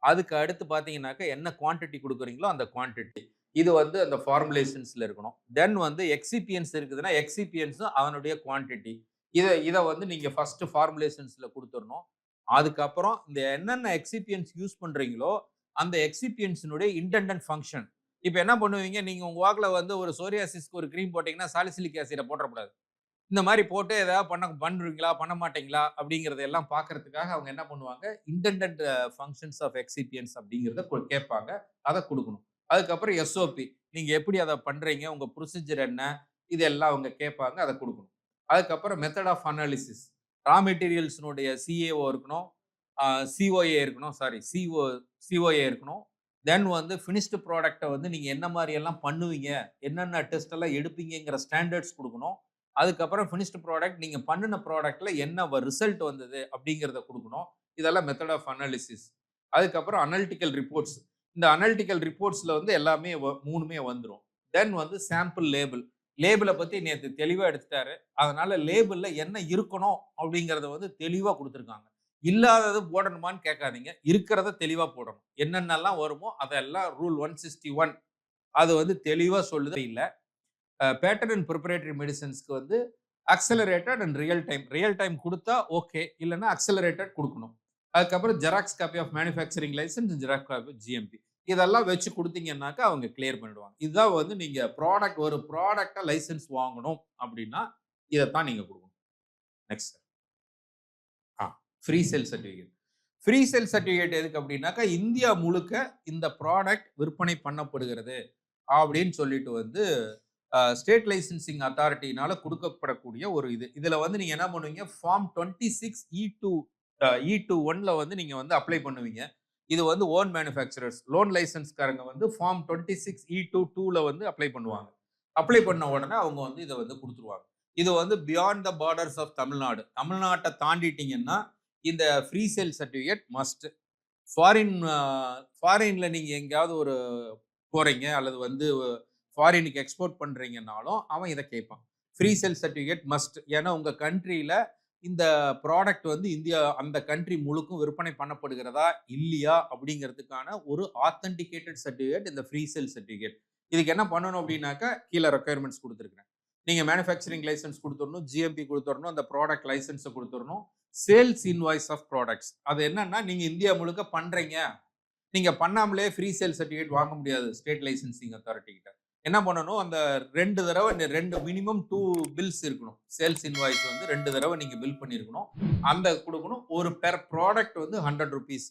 அதுக்கு அடுத்து பார்த்தீங்கன்னாக்கா என்ன குவான்டிட்டி குடுக்குறீங்களோ அந்த குவான்டிட்டி. இது வந்து அந்த ஃபார்முலேஷன்ஸ்ல இருக்கணும். தென் வந்து எக்ஸிபியன்ஸ் இருக்குதுன்னா எக்ஸிபியன்ஸும் அதனுடைய குவான்டிட்டி. இத வந்து நீங்க ஃபர்ஸ்ட் ஃபார்முலேஷன்ஸ்ல குடுத்துறணும். அதுக்கப்புறம் இந்த என்னென்ன எக்ஸிபியன்ஸ் யூஸ் பண்றீங்களோ அந்த எக்ஸிபியன்ஸினுடைய இன்டெண்டன்ட் ஃபங்ஷன். இப்ப என்ன பண்ணுவீங்க, நீங்க உங்க வாக்குல வந்து ஒரு சோரியாசிஸ்க்கு ஒரு கிரீம் போட்டீங்கன்னா சாலிசிலிக் ஆசிட போட்டுறக்கூடாது. இந்த மாரி போட்டு ஏதாவது பண்ணுவீங்களா, பண்ண மாட்டீங்களா அப்படிங்கிறத எல்லாம் பார்க்கறதுக்காக அவங்க என்ன பண்ணுவாங்க, இன்டெண்டன்ட் ஃபங்ஷன்ஸ் ஆஃப் எக்ஸிபியன்ஸ் அப்படிங்கிறத கேட்பாங்க. அத குடுக்கணும். அதுக்கப்புறம் எஸ்ஓபி. நீங்க எப்படி அத பண்றீங்க? உங்க ப்ரொசீஜர் என்ன? இதெல்லாம் அவங்க கேட்பாங்க. அத குடுக்கணும். அதுக்கப்புறம் மெத்தட் ஆஃப் அனாலிசிஸ். ரா மெட்டீரியல்ஸ்னுடைய சிஏஓ இருக்கணும், சிஓஏ இருக்கணும், சிஓஏ இருக்கணும். தென் வந்து ஃபினிஷ்டு ப்ராடக்ட்ட வந்து நீங்க என்ன மாரி எல்லாம் பண்ணுவீங்க, என்னென்ன டெஸ்ட் எல்லாம் எடுப்பீங்கங்கிற ஸ்டாண்டர்ட்ஸ் குடுக்கணும். அதுக்கப்புறம் ஃபினிஷ்டு ப்ராடக்ட் நீங்க பண்ணுன ப்ராடக்ட்ல என்ன ரிசல்ட் வந்தது அப்படிங்கிறத குடுக்கணும். இதெல்லாம் மெத்தட் ஆஃப் அனாலிசிஸ். அதுக்கப்புறம் அனலிட்டிக்கல் ரிப்போர்ட்ஸ். இந்த அனலிட்டிக்கல் ரிப்போர்ட்ஸ்ல வந்து எல்லாமே 3மே வந்துரும். தென் வந்து சாம்பிள் லேபிள். லேபிள பத்தி நேத்து தெளிவா எடுத்துட்டாரு. அதனால லேபிள்ல என்ன இருக்கணும் அப்படிங்கிறத வந்து தெளிவா குடுத்துருக்காங்க. இல்லாதது போடணுமான்னு கேட்காதீங்க. இருக்கிறத தெளிவா போடணும். என்னென்னலாம் வருமோ அதெல்லாம் ரூல் 161 அது வந்து தெளிவா சொல்லுது. இல்ல பேட்டர்ன் அண்ட் ப்ரிப்பரேட்டரி மெடிசின்ஸ்க்கு வந்து அக்ஸலரேட்டட் அண்ட் ரியல் டைம் குடுத்தா ஓகே. இல்லன்னா அக்ஸலரேட்டட் குடுக்கணும். அதுக்கப்புறம் xerox copy of manufacturing licence, xerox copy GMP. இதெல்லாம் வச்சு குடுத்தீங்கன்னாக்கா அவங்க கிளியர் பண்ணிடுவாங்க. இதுதான் வந்து நீங்க ஒரு ப்ராடக்ட்ட லைசென்ஸ் வாங்கணும் அப்படின்னா, இதத்தான் நீங்க குடுக்கணும். நெக்ஸ்ட். Uh free sale certificate. Free sale certificate எதுக்கு அப்படின்னாக்கா, இந்தியா முழுக்க இந்த ப்ராடக்ட் விற்பனை பண்ணப்படுகிறது அப்படின்னு சொல்லிட்டு வந்து ஸ்டேட் லைசென்சிங் அத்தாரிட்டினால குடுக்கப்படக்கூடிய ஒரு இது. இதுல வந்து நீங்க என்ன பண்ணுவீங்க, ஃபார்ம் 26 E21ல வந்து நீங்க வந்து அப்ளை பண்ணுவீங்க. இது வந்து ஓன் மேனுஃபேக்சரர்ஸ், லோன் லைசென்ஸ்காரங்க வந்து ஃபார்ம் 26 E22ல வந்து அப்ளை பண்ணுவாங்க. அப்ளை பண்ண உடனே அவங்க வந்து இத வந்து குடுத்துருவாங்க. இது வந்து beyond the borders of Tamil Nadu. தமிழ்நாட்ட தாண்டிட்டீங்கன்னா, இந்த free sale certificate must. Foreign ஃபாரின்ல நீங்க எங்கேயாவது ஒரு போறீங்க அல்லது வந்து ஃபாரினுக்கு எக்ஸ்போர்ட் பண்றீங்கன்னாலும் அவன் இத கேட்பான். Free sale certificate must. ஏன்னா உங்க கண்ட்ரில இந்த ப்ராடக்ட் வந்து இந்தியா அந்த கண்ட்ரி முழுக்கும் விற்பனை பண்ணப்படுகிறதா இல்லையா அப்படிங்கிறதுக்கான ஒரு ஆத்தென்டிகேட்டட் சர்டிஃபிகேட் இந்த ஃப்ரீ சேல் சர்டிஃபிகேட். இதுக்கு என்ன பண்ணணும் அப்படின்னாக்கா கீழ ரெக்யர்மெண்ட்ஸ் குடுத்துருக்கிறேன். நீங்க மேனுஃபேக்சரிங் லைசென்ஸ் குடுத்துறணும், ஜிஎம்பி குடுத்துறணும், அந்த ப்ராடக்ட் லைசென்ஸ குடுத்துறணும். Sales invoice of products. அது என்னன்னா நீங்க இந்தியா முழுக்க பண்றீங்க. நீங்க பண்ணாமலே ஃப்ரீ சேல் சர்டிஃபிகேட் வாங்க முடியாது ஸ்டேட் லைசென்சிங் அத்தாரிட்டி கிட்ட. என்ன பண்ணணும், அந்த 2 தடவ 2 மினிமம் 2 பில்ஸ் இருக்கணும். சேல்ஸ் இன்வாய்ஸ் வந்து 2 தடவ நீங்க பில் பண்ணியிருக்கணும். அந்த குடுக்கணும். ஒரு பெர் ப்ராடக்ட் வந்து ₹100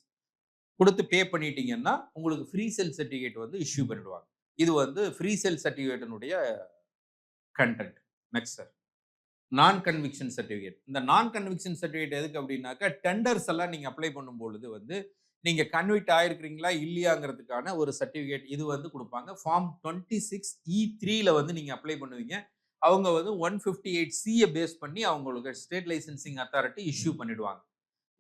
குடுத்து பே பண்ணிட்டீங்கன்னா, உங்களுக்கு ஃப்ரீ சேல் சர்டிஃபிகேட் வந்து இஷ்யூ பண்ணிடுவாங்க. இது வந்து ஃப்ரீ சேல் சர்டிஃபிகேட்டினுடைய content. Next sir. Non conviction certificate. இந்த நான் கன்விக்ஷன் சர்டிஃபிகேட் எதுக்கு அப்படின்னாக்கா, டெண்டர்ஸ் எல்லாம் நீங்க அப்ளை பண்ணும்பொழுது வந்து, நீங்க கன்விக்ட் ஆயிருக்கிறீங்களா இல்லையாங்கிறதுக்கான ஒரு சர்டிஃபிகேட் இது வந்து குடுப்பாங்க. ஃபார்ம் 26E3ல வந்து நீங்க அப்ளை பண்ணுவீங்க. அவங்க வந்து 158C பேஸ் பண்ணி அவங்களுக்கு ஸ்டேட் லைசென்சிங் அத்தாரிட்டி இஷ்யூ பண்ணிடுவாங்க.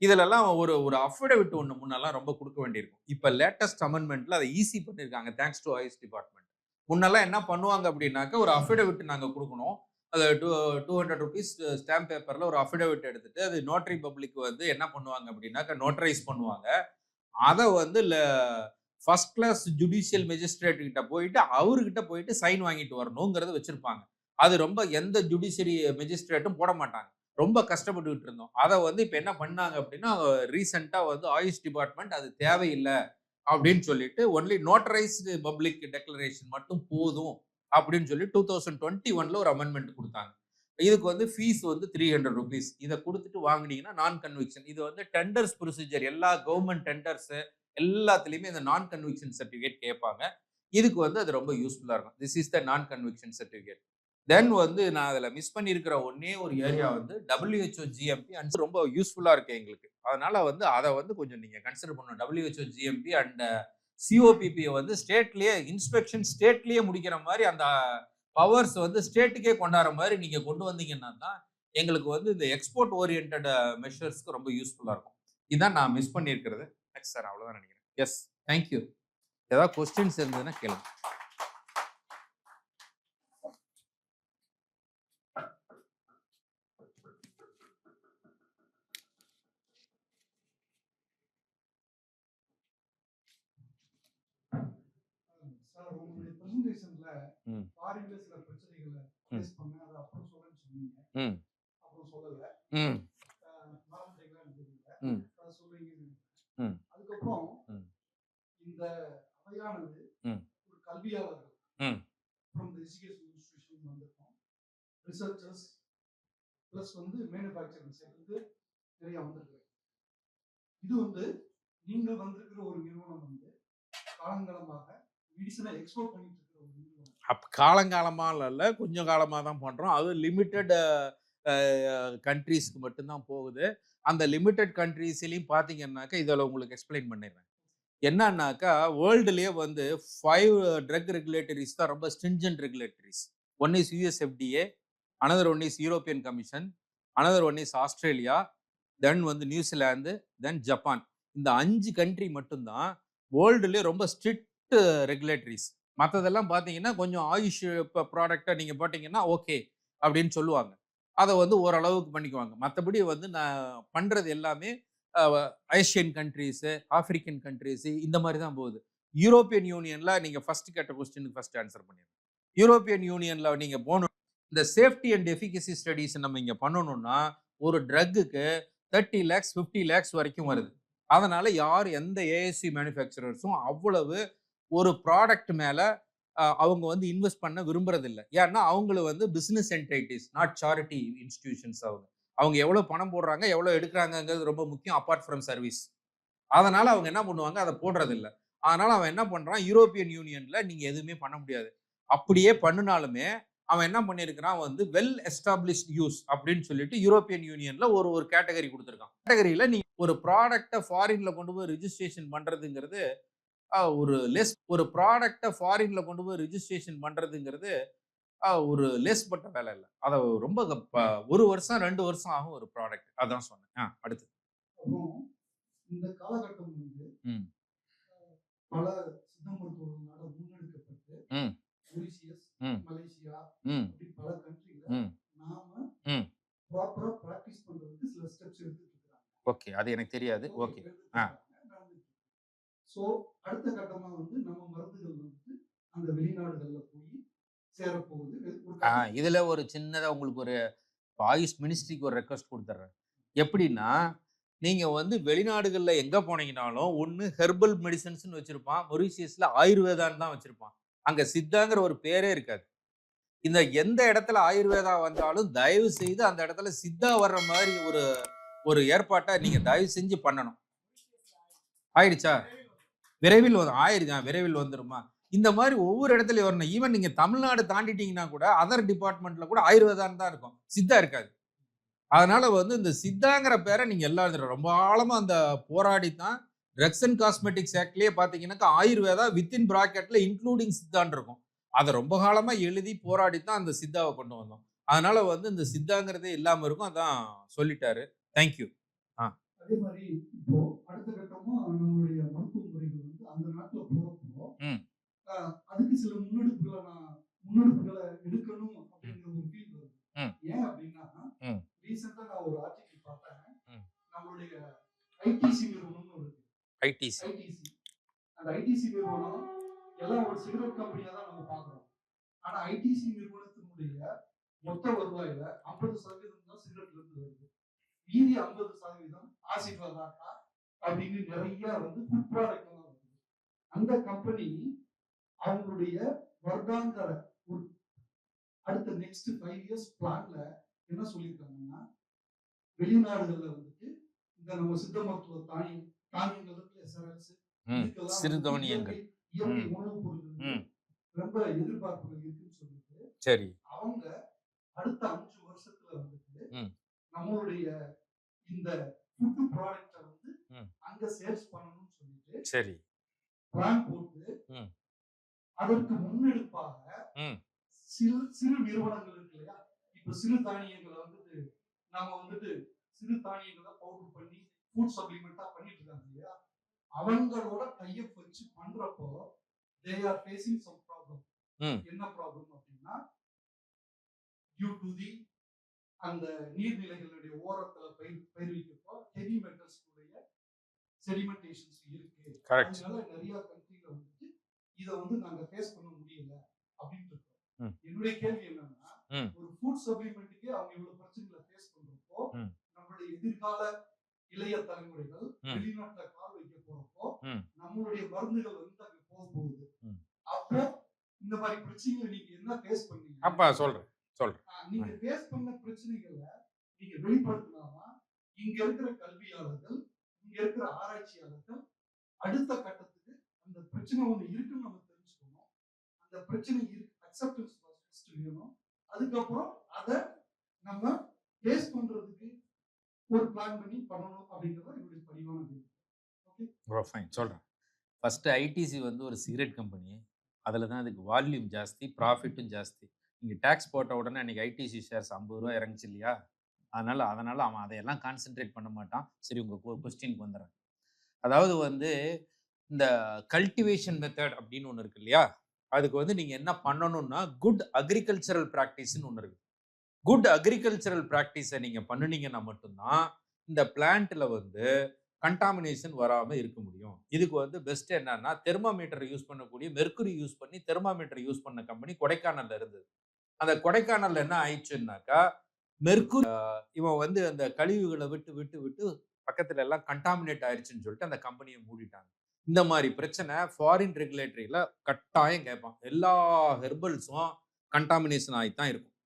இதுலலாம் ஒரு ஒரு அஃபிடவிட் ஒண்ணு முன்னலாம் ரொம்ப குடுக்க வேண்டியிருக்கும். இப்ப லேட்டஸ்ட் அமெண்ட்மென்ட்ல அத ஈஸி பண்ணியிருக்காங்க. Thanks to IS department. முன்னலாம் என்ன பண்ணுவாங்க அப்படின்னாக்கா, ஒரு அஃபிடவிட் நாங்க குடுக்கணும். அது ₹200 ஸ்டாம்ப் பேப்பர்ல ஒரு அஃபிடவிட் எடுத்துட்டு, அது நோட்டரி பப்ளிக் வந்து என்ன பண்ணுவாங்க அப்படின்னாக்கா, நோட்டரைஸ் பண்ணுவாங்க. அத வந்து ஃபர்ஸ்ட் கிளாஸ் ஜுடிஷியல் மேஜிஸ்ட்ரேட் கிட்ட போயிட்டு, அவர்கிட்ட போயிட்டு சைன் வாங்கிட்டு வரணுங்கிறத வச்சிருப்பாங்க. அது ரொம்ப எந்த ஜுடிஷியரி மேஜிஸ்ட்ரேட்டும் போட மாட்டாங்க. ரொம்ப கஷ்டப்பட்டுட்டு இருந்தோம். அத வந்து இப்ப என்ன பண்ணாங்க அப்படின்னா, ரீசென்ட்டா வந்து ஆயுஷ் டிபார்ட்மெண்ட் அது தேவையில்ல அப்படின்னு சொல்லிட்டு, ஒன்லி நோட்டரைஸ்டு பப்ளிக் டிக்ளரேஷன் மட்டும் போதும் அப்படின்னு சொல்லி 2021ல ஒரு அமெண்ட்மென்ட் குடுத்தாங்க. இதுக்கு வந்து ஃபீஸ் வந்து ₹300. இத குடுத்துட்டு வாங்குனீங்கன்னா நான் கன்விக்ஷன். இது வந்து டெண்டர்ஸ் ப்ரொசீஜர் எல்லா கவர்ன்மென்ட் டெண்டர்ஸ் எல்லாத்துலயுமே இந்த நான் கன்விக்ஷன் சர்டிஃபிகேட் கேட்பாங்க. இதுக்கு வந்து அது ரொம்ப யூஸ்ஃபுல்லா இருக்கும். திஸ் இஸ் த நான் கன்விக்ஷன் சர்டிஃபிகேட். தென் வந்து நான் அதுல மிஸ் பண்ணியிருக்கிற ஒண்ணே ஒரு ஏரியா வந்து WHO GMP அண்ட் ரொம்ப யூஸ்ஃபுல்லா இருக்கு எங்களுக்கு. அதனால வந்து அத வந்து கொஞ்சம் நீங்க கன்சிடர் பண்ணணும். WHO GMP அண்ட் COPP வந்து ஸ்டேட்லயே முடிக்கிற மாரி அந்த பவர்ஸ் வந்து ஸ்டேட்டுக்கே கொண்டாடுற மாரி நீங்க கொண்டு வந்தீங்கன்னா தான், எங்களுக்கு வந்து இந்த எக்ஸ்போர்ட் ஓரியன்டட் மெஷர்ஸ்க்கு ரொம்ப யூஸ்ஃபுல்லா இருக்கும். இதான் நான் மிஸ் பண்ணியிருக்கிறது. நெக்ஸ்ட் சார் அவ்வளவுதான் நினைக்கிறேன். எஸ். Thank you. ஏதாவது கொஸ்டின்ஸ் இருந்ததுன்னா கேளுங்க. சார் உங்களுடைய பிரசன்டேஷன்ல ம். ஃபாரின்ல சில பிரச்சனைகளை ம். ஃபேஸ் பண்ண அதை அப்புறம் சொல்றேன்னு சொன்னீங்க. ம். அப்புறம் சொல்லல. ம். மறந்துட்டீங்களான்னு தெரியல. ம். அதை சொல்லுவீங்கன்னு ம். அதுக்கப்புறம் ம். இந்த அவையானது ம். ஒரு கல்வியாளர்கள் ம். ஃப்ரம் தி எஜுகேஷன் இன்ஸ்டிடியூஷன் வந்திருக்கோம். ரிசர்ச்சர்ஸ் பிளஸ் வந்து மேனுஃபேக்சரிங் சைட்லேருந்து நிறைய வந்திருக்கு. இது வந்து நீங்க வந்திருக்கிற ஒரு நிறுவனம் வந்து காலங்காலமாக மெடிசனை எக்ஸ்போர்ட் பண்ணிட்டு இருக்கிற ஒரு நிறுவனம். காலங்காலமா இல்ல, கொஞ்சம் காலமா தான் பண்றோம். அது லிமிட்டட் கண்ட்ரீஸ்க்கு மட்டும்தான் போகுது. அந்த லிமிட்டட் கண்ட்ரீஸ்லயும் பார்த்தீங்கன்னாக்கா, இதில உங்களுக்கு எக்ஸ்பிளைன் பண்ணிடுறேன். என்னன்னாக்கா, வேர்ல்டுலயே வந்து 5 ட்ரக் ரெகுலேட்டரிஸ் தான் ரொம்ப stringent regulatories. One is US FDA, another one is European commission, another one is Australia, then வந்து நியூசிலாந்து, தென் ஜப்பான். இந்த 5 கண்ட்ரி மட்டும் தான் வேர்ல்டுலயே ரொம்ப ஸ்ட்ரிக்ட் ரெகுலேட்டரிஸ். மத்ததெல்லாம் பார்த்தீங்கன்னா, கொஞ்சம் ஆயுஷ் ப்ராடக்ட்ட நீங்க போட்டீங்கன்னா, ஓகே அப்படின்னு சொல்லுவாங்க. அத வந்து ஓரளவுக்கு பண்ணிக்குவாங்க. மத்தபடி வந்து நான் பண்றது எல்லாமே அ ஏசியன் கண்ட்ரீஸு, ஆப்பிரிக்கன் கண்ட்ரீஸு இந்த மாரி தான் போகுது. யூரோப்பியன் யூனியன்ல நீங்க ஃபர்ஸ்ட் கேட்ட கொஸ்டினுக்கு ஃபர்ஸ்ட் ஆன்ஸர் பண்ணிடுறேன். யூரோப்பியன் யூனியன்ல நீங்க போணும் இந்த சேஃப்டி அண்ட் எஃபிகசி ஸ்டடீஸ் நம்ம இங்க பண்ணணும்னா, ஒரு ட்ரக்குக்கு 30 லேக்ஸ், 50 லேக்ஸ் வரைக்கும் வருது. அதனால யார் எந்த ஏஎஸ்சி மேனுஃபேக்சரர்ஸும் அவ்வளவு ஒரு ப்ராடக்ட் மேல அவங்க வந்து இன்வெஸ்ட் பண்ண விரும்புறதில்ல. ஏன்னா, அவங்கள வந்து business entities, not charity institutions அவங்க. அவங்க எவ்வளோ பணம் போடுறாங்க, எவ்வளோ எடுக்குறாங்கங்கிறது ரொம்ப முக்கியம் அப்பார்ட் ஃப்ரம் சர்வீஸ். அதனால அவங்க என்ன பண்ணுவாங்க, அத போடுறதில்ல. அதனால அவன் என்ன பண்றான், யூரோப்பியன் யூனியன்ல நீங்க எதுவுமே பண்ண முடியாது. அப்படியே பண்ணுனாலுமே, அவன் என்ன பண்ணியிருக்கிறான் வந்து வெல் எஸ்டாப்ளிஷ்ட் யூஸ் அப்படின்னு சொல்லிட்டு யூரோப்பியன் யூனியன்ல ஒரு ஒரு கேட்டகரி குடுத்திருக்கான். கேட்டகரியில நீங்க ஒரு ப்ராடக்ட்ட ஃபாரின்ல கொண்டு போய் ரிஜிஸ்ட்ரேஷன் பண்றதுங்கிறது ஒரு ப்ராடக்ட்ட ஃபாரின்ல கொண்டு போய் ரிஜிஸ்ட்ரேஷன் பண்றதுங்கிறது ஒரு லேஸ்பட்ட வேலை இல்ல. அத ரொம்ப 1 வருஷம், 2 வருஷம் ஆகும் ஒரு ப்ராடக்ட். அதான் சொன்னேன். அடுத்து. அப்புறம் இந்த காலகட்டம் வந்து ம். பல சித்த மருத்துவர்களால முன்னெடுக்கப்பட்டு ம். மொரிஷியஸ், ம். மலேசியா ம். அப்படி பல கண்ட்ரில ம். நாம ம். ப்ராப்பரா பிராக்டிஸ் பண்றதுக்கு சில ஸ்டெப்ஸ் எடுத்துட்டு இருக்காங்க. ஓகே. அது எனக்கு தெரியாது. ஓகே. ஆ. ஸோ அடுத்த கட்டமா வந்து நம்ம மருந்துகள் வந்து அந்த வெளிநாடுகள்ல போய் சேரப்போகுது. ஒரு இதுல ஒரு சின்னதா உங்களுக்கு ஒரு ஆயுஷ் மினிஸ்ட்ரிக்கு ஒரு ரெக்வெஸ்ட் குடுத்துர்றேன். எப்படின்னா, நீங்க வந்து வெளிநாடுகள்ல எங்க போனீங்கனாலும், ஒண்ணு ஹெர்பல் மெடிசின்ஸ்ன்னு வச்சிருப்பான். மொரீஷியஸ்ல ஆயுர்வேதான்னு தான் வச்சிருப்பான். அங்க சித்தாங்கிற ஒரு பேரே இருக்காது. இந்த எந்த இடத்துல ஆயுர்வேதா வந்தாலும், தயவு செய்து அந்த இடத்துல சித்தா வர்ற மாரி ஒரு ஒரு ஏற்பாட்ட நீங்க தயவு செஞ்சு பண்ணணும். ஆயிடுச்சா? விரைவில் ஆயிருங்க. விரைவில் வந்துருமா? இந்த மாரி ஒவ்வொரு இடத்துலயும் வரணும். ஈவன் நீங்க தமிழ்நாடு தாண்டிட்டீங்கன்னா கூட, அதர் டிபார்ட்மெண்ட்ல கூட ஆயுர்வேதான்னு தான் இருக்கும். சித்தா இருக்காது. அதனால வந்து இந்த சித்தாங்கிற பேர நீங்க ரொம்ப ஆழமா அந்த போராடி தான் ட்ரக்ஸ் அண்ட் காஸ்மெட்டிக்ஸ் ஆக்ட்லயே பார்த்தீங்கன்னாக்கா, ஆயுர்வேதா வித்தின் பிராக்கெட்ல இன்க்ளூடிங் சித்தான்னு இருக்கும். அத ரொம்ப காலமா எழுதி போராடி தான் அந்த சித்தாவ கொண்டு வந்தோம். அதனால வந்து இந்த சித்தாங்கிறதே இல்லாம இருக்கும். அதான் சொல்லிட்டாரு. Thank you. ஆ. அதே மாரி இப்போ அடுத்த கட்டமா நம்மளுடைய மருத்துவ முறைகள் வந்து அந்த நாட்டுல போறப்போ, ம். அதுக்கு சில முன்னெடுப்புகள எடுக்கணும் ம். அப்படிங்கிற ஒரு ஃபீல் வருது. ம். ஏன் அப்படின்னா, ம். ரீசென்ட்டா நான் ஒரு ஆர்டிகிள் பார்த்தேன். ம். நம்மளுடைய ஐடிசி நிறுவனம்னு ஒரு இருக்கு. ஐடிசி. ஐடிசி. அந்த ஐடிசி நிறுவனம் எல்லாம் ஒரு சிகரெட் கம்பெனியா தான் நம்ம பார்க்குறோம். ஆனா ஐடிசி நிறுவனத்தினுடைய மொத்த வருவாயில 50% தான் சிகரெட்ல இருந்து வருது. மீதி 50% ஆசீர்வாதா அப்படின்னு நிறைய வந்து ஃபுட் ப்ராடக்ட் எல்லாம் வருது. அந்த கம்பெனி அவங்களுடைய வருடாந்திர ஒரு அடுத்த நெக்ஸ்ட் 5 இயர்ஸ் பிளான்ல என்ன சொல்லியிருக்காங்கன்னா, வெளிநாடுகள்ல வந்துட்டு இந்த நம்ம சித்த மருத்துவ தானியங்கள் இருக்குல்ல SRLs இதுக்கெல்லாம் சிறுதானியங்கள். இயற்கை உணவுப் பொருட்கள் ம். ரொம்ப எதிர்பார்ப்புகள் இருக்குன்னு சொல்லிட்டு சரி. அவங்க அடுத்த 5 வருஷத்துல வந்துட்டு ம். நம்மளுடைய இந்த ஃபுட் ப்ராடக்ட்ட வந்து ம். அங்க சேல்ஸ் பண்ணணும்னு சொல்லிட்டு சரி. பிளான் போட்டு ம். அதற்கு முன்னெடுப்பாக ம். சிறு நிறுவனங்கள் இருக்கு இல்லையா? இப்ப சிறு தானியங்கள வந்துட்டு நாம வந்துட்டு சிறு தானியங்கள பவுடர் பண்ணி ஃபுட் சப்ளிமெண்டா பண்ணிட்டு இருக்காங்க இல்லையா? அவங்களோட டைப் வச்சு பண்றப்போ they are facing some problem. Hmm. என்ன ப்ராப்ளம் அப்படின்னா, டியூ டு தி அந்த நீர்நிலைகளுடைய ஓரத்துல பயிர் வைக்கிறப்போ ஹெவி மெட்டல்ஸ் உடைய செடிமெண்டேஷன்ஸ் இருக்கு. கரெக்ட். அதனால நிறைய கண்ட்ரில வந்துட்டு இத வந்து நாங்க ஃபேஸ் பண்ண முடியல அப்படின்னு இருக்கோம். ம். என்னுடைய கேள்வி என்னன்னா, ம். ஒரு ஃபுட் சப்ளிமெண்ட்டுக்கே அவங்க இவ்வளவு பிரச்சனைகளை ஃபேஸ் பண்றப்போ, ம். நம்மளுடைய எதிர்கால இளைய தலைமுறைகள் ம். வெளிநாட்டுல கால் வைக்க போறப்போ, ம். நம்மளுடைய மருந்துகள் வந்து அங்க போக போகுது. ம். அப்போ இந்த மாதிரி பிரச்சனைகளை நீங்க என்ன ஃபேஸ் பண்ணீங்க? அப்ப சொல்றேன். நீங்க ஃபேஸ் பண்ண பிரச்சனைகளை நீங்க வெளிப்படுத்தினாதான் இங்க இருக்கிற கல்வியாளர்கள், இங்க இருக்கிற ஆராய்ச்சியாளர்கள் அடுத்த கட்டத்துக்கு அந்த பிரச்சனை ஒண்ணு இருக்குன்னு நம்ம தெரிஞ்சுக்கணும். அந்த பிரச்சனை இருக்கு அக்செப்டன்ஸ் ஃபர்ஸ்ட் வேணும். அதுக்கப்புறம் அத நம்ம ஒரு பிளான் பண்ணி பண்ணணும் அப்படிங்கிறது என்னுடைய பணிவான விருப்பம். ஓகே, ஃபைன் சொல்கிறேன். ஃபஸ்ட்டு ஐடிசி வந்து ஒரு சிகரெட் கம்பெனி. அதில் தான் அதுக்கு வால்யூம் ஜாஸ்தி, ப்ராஃபிட்டும் ஜாஸ்தி. நீங்கள் டேக்ஸ் போட்ட உடனே அன்றைக்கி ஐடிசி ஷேர்ஸ் ₹50 இறங்குச்சு இல்லையா? அதனால் அவன் அதையெல்லாம் கான்சென்ட்ரேட் பண்ண மாட்டான். சரி, உங்கள் கொஸ்டினுக்கு வந்துடுறேன். அதாவது வந்து இந்த கல்டிவேஷன் மெத்தட் அப்படின்னு ஒன்று இருக்கு இல்லையா? அதுக்கு வந்து நீங்கள் என்ன பண்ணணும்னா, குட் அக்ரிகல்ச்சரல் ப்ராக்டிஸ்ன்னு ஒன்று இருக்குது. குட் அக்ரிகல்ச்சரல் ப்ராக்டிஸை நீங்கள் பண்ணுனீங்கன்னா மட்டும்தான் இந்த பிளான்ட்டில் வந்து கண்டாமினேஷன் வராமல் இருக்க முடியும். இதுக்கு வந்து பெஸ்ட் என்னன்னா, தெர்மாமீட்டர் யூஸ் பண்ணக்கூடிய மெர்க்குரி யூஸ் பண்ணி தெர்மாமீட்டர் யூஸ் பண்ண கம்பெனி கொடைக்கானல்ல இருந்தது. அந்த கொடைக்கானல்ல என்ன ஆயிடுச்சுன்னாக்கா, மெர்க்குரி இவன் வந்து அந்த கழிவுகளை விட்டு விட்டு விட்டு பக்கத்துல எல்லாம் கண்டாமினேட் ஆயிடுச்சுன்னு சொல்லிட்டு அந்த கம்பெனியை மூடிட்டாங்க. இந்த மாதிரி பிரச்சனை ஃபாரின் ரெகுலேட்டரியில கட்டாயம் கேட்பான். எல்லா ஹெர்பல்ஸும் கண்டாமினேஷன் ஆகித்தான் இருக்கும்.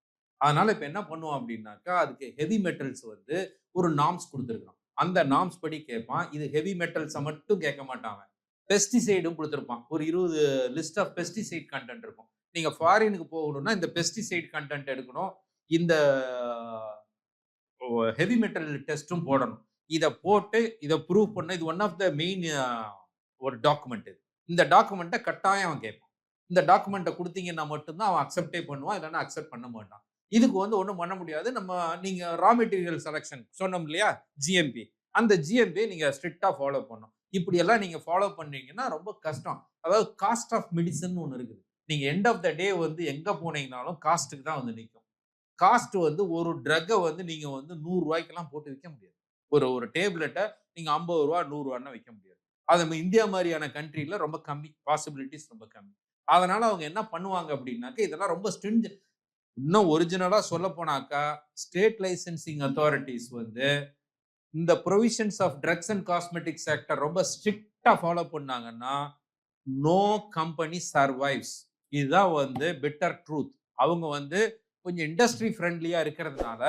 அதனால இப்ப என்ன பண்ணுவோம் அப்படின்னாக்கா, அதுக்கு ஹெவி மெட்டல்ஸ் வந்து ஒரு நார்ம்ஸ் கொடுத்துருக்கான். அந்த நார்ம்ஸ் படி கேட்பான். இது ஹெவி மெட்டல்ஸை மட்டும் கேட்க மாட்டான். பெஸ்டிசைடும் கொடுத்துருப்பான். ஒரு 20 லிஸ்ட் ஆஃப் பெஸ்டிசைட் கண்டென்ட் இருக்கும். நீங்க ஃபாரினுக்கு போகணும்னா இந்த பெஸ்டிசைட் கண்டென்ட் எடுக்கணும். இந்த ஹெவி மெட்டல் டெஸ்ட்டும் போடணும். இதை போட்டு இதை ப்ரூவ் பண்ண இது ஒன் ஆஃப் த மெயின் ஒரு டாக்குமெண்ட். இந்த டாக்குமெண்ட்டை கட்டாயம் அவன் கேட்பான். இந்த டாக்குமெண்ட்டை கொடுத்தீங்கன்னா மட்டும்தான் அவன் அக்செப்டே பண்ணுவான், இல்லைன்னா அக்செப்ட் பண்ண மாட்டான். இதுக்கு வந்து ஒன்றும் பண்ண முடியாது. நீங்க ரா மெட்டீரியல் செலக்ஷன் சொன்னோம் இல்லையா, ஜிஎம்பி, அந்த ஜிஎம்பியை நீங்க ஸ்ட்ரிக்டா ஃபாலோ பண்ணணும். இப்படி எல்லாம் நீங்க ஃபாலோ பண்ணீங்கன்னா ரொம்ப கஷ்டம். அதாவது காஸ்ட் ஆஃப் மெடிசன் ஒன்று இருக்குது. நீங்க எண்ட் ஆஃப் த டே வந்து எங்க போனீங்கனாலும் காஸ்ட்டுக்கு தான் வந்து நிற்கும். காஸ்ட் வந்து ஒரு ட்ரக்கை வந்து நீங்க வந்து ₹100 போட்டு விற்க முடியாது. ஒரு டேப்லெட்டை நீங்க ₹50 ₹100 விற்க முடியாது. அது இந்தியா மாதிரியான கண்ட்ரில ரொம்ப கம்மி, பாசிபிலிட்டிஸ் ரொம்ப கம்மி. அதனால அவங்க என்ன பண்ணுவாங்க அப்படின்னாக்க, இதெல்லாம் ரொம்ப ஸ்ட்ரிஞ்சன்ட். இன்னும் ஒரிஜினலா சொல்ல போனாக்கா, ஸ்டேட் லைசென்சிங் அத்தாரிட்டிஸ் வந்து இந்த provisions of drugs and cosmetics ஆக்ட ரொம்ப ஸ்ட்ரிக்டா ஃபாலோ பண்ணாங்கன்னா, நோ கம்பெனி சர்வைவ்ஸ். இதுதான் வந்து பிட்டர் ட்ரூத். அவங்க வந்து கொஞ்சம் இண்டஸ்ட்ரி ஃப்ரெண்ட்லியா இருக்கிறதுனால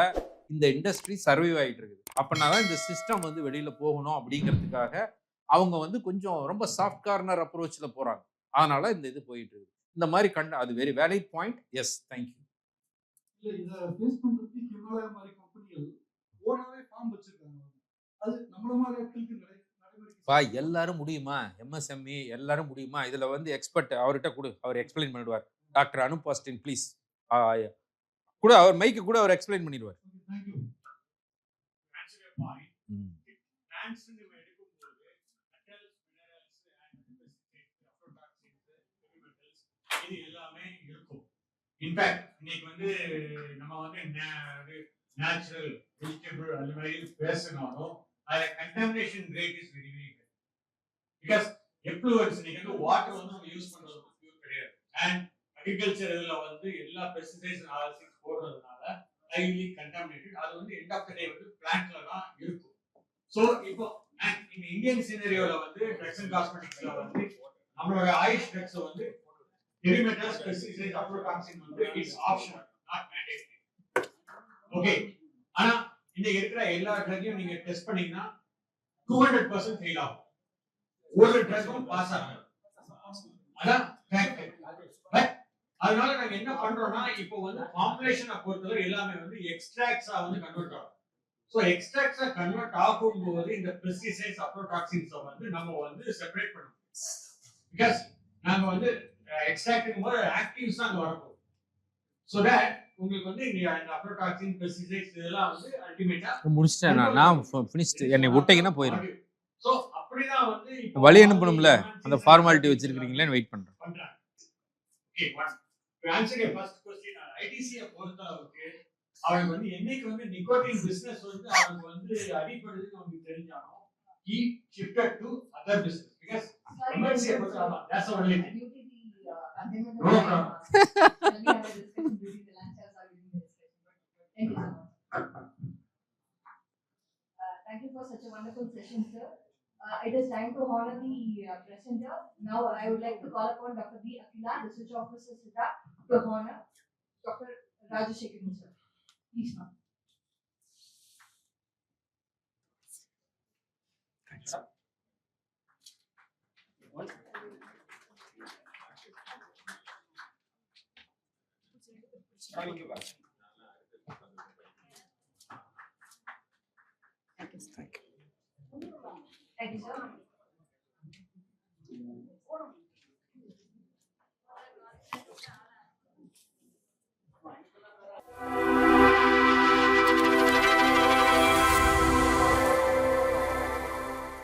இந்த இண்டஸ்ட்ரி சர்வைவ் ஆகிட்டு இருக்குது. அப்படின்னா இந்த சிஸ்டம் வந்து வெளியில போகணும் அப்படிங்கிறதுக்காக அவங்க வந்து கொஞ்சம் ரொம்ப சாஃப்ட் கார்னர் அப்ரோச்ல போறாங்க. அதனால இந்த இது போயிட்டு இருக்கு. இந்த மாதிரி அது very valid point. Yes, thank you. இல்ல, இதை ஃபேஸ் பண்றதுக்கு ஹிமாலயா மாதிரி கம்பெனிகள் ஓனாவே ஃபார்ம் வச்சிருக்காங்க. அது நம்மள மாதிரி ஆட்களுக்கு நடைமுறைக்கு எல்லாரும் முடியுமா? எம்எஸ்எம்இ எல்லாரும் முடியுமா? இதுல வந்து எக்ஸ்பர்ட் அவர்கிட்ட கொடு, அவர் எக்ஸ்பிளைன் பண்ணிடுவார். டாக்டர் அனுப் ஆஸ்டின் ப்ளீஸ் கூட, அவர் மைக்கு கூட அவர் எக்ஸ்பிளைன் பண்ணிடுவார். தேங்க்யூ. இது எல்லாமே இருக்கும். இன்ஃபேக்ட் இன்னைக்கு வந்து நம்ம வந்து நேச்சுரல் வெஜிடபிள் அந்த மாதிரி பேசினாலும் அதுல contamination rate is very very high. Because எஃப்ளூவன்ஸ் இன்னைக்கு வந்து வாட்டர் வந்து நம்ம யூஸ் பண்றது பியூர் கிடையாது. அண்ட் அக்ரிகல்ச்சர் இதுல வந்து எல்லா பெஸ்டிசைட்ஸ் ஆல்சிக்ஸ் போடுறதுனால ஹைலி கண்டாமினேட்டட். அது வந்து எண்ட் ஆஃப் த டே வந்து பிளான்ட்ல தான் இருக்கும். ஸோ இப்போ இந்த இந்தியன் சினரியோல வந்து ட்ரக்ஸ் அண்ட் காஸ்மெட்டிக்ஸ்ல வந்து நம்மளோட ஆயுஷ் ட்ரக்ஸ் வந்து heavy metals, pesticides, aflatoxin வந்து it's optional, not mandatory. Okay, ஆனா இந்த இருக்கிற எல்லா ட்ரக்கையும் நீங்க டெஸ்ட் பண்ணீங்கன்னா 200% ஃபெயில் ஆகும். ஒரு ட்ரக்கும் பாஸ் ஆகும். அதான் ஃபேக்ட். பட் அதனால நாங்க என்ன பண்றோம்னா, இப்போ வந்து ஃபார்முலேஷனை பொறுத்தவரை எல்லாமே வந்து எக்ஸ்ட்ராக்ட்ஸா வந்து கன்வெர்ட் ஆகும். சோ எக்ஸ்ட்ராக்ட்ஸா கன்வெர்ட் ஆகும்போது இந்த பெஸ்டிசைட்ஸ், அஃப்லோடாக்சின்ஸை வந்து நம்ம வந்து செப்பரேட் பண்ணணும். பிகாஸ் நாங்க வந்து எக்ஸ்ட்ராக்டிங் போது ஆக்டிவ்ஸ் தான் வரப்போகுது. சோ தட் உங்களுக்கு வந்து இந்த அஃப்லோடாக்சின், பெஸ்டிசைட்ஸ் இதெல்லாம் வந்து அல்டிமேட்டா முடிச்சிட்டேன். நான் ஃபினிஷ்ட். என்னை விட்டீங்கன்னா போயிடும். சோ அப்படிதான் வந்து இப்போ வழி அனுப்பணும்ல, அந்த ஃபார்மாலிட்டி வச்சிருக்கீங்களேன்னு வெயிட் பண்றேன். Okay, to answer your first question, ITC பொறுத்தளவுக்கு அவருக்கு வந்து என்னைக்கு வந்து நிக்கோட்டின் பிசினஸ் வந்து அவருக்கு வந்து அடிபடுதுன்னு உங்களுக்கு தெரிஞ்சானோ he shifted to other business because emergency that's the only thing. No problem. Thank you for such a wonderful session, sir. It is time to honor the presenter. Now, I would like to call upon Dr. B. Akila, Research Officer, SIDA, to honor Dr. Rajashekharan, sir. Please, ma'am. Thanks. you, sir.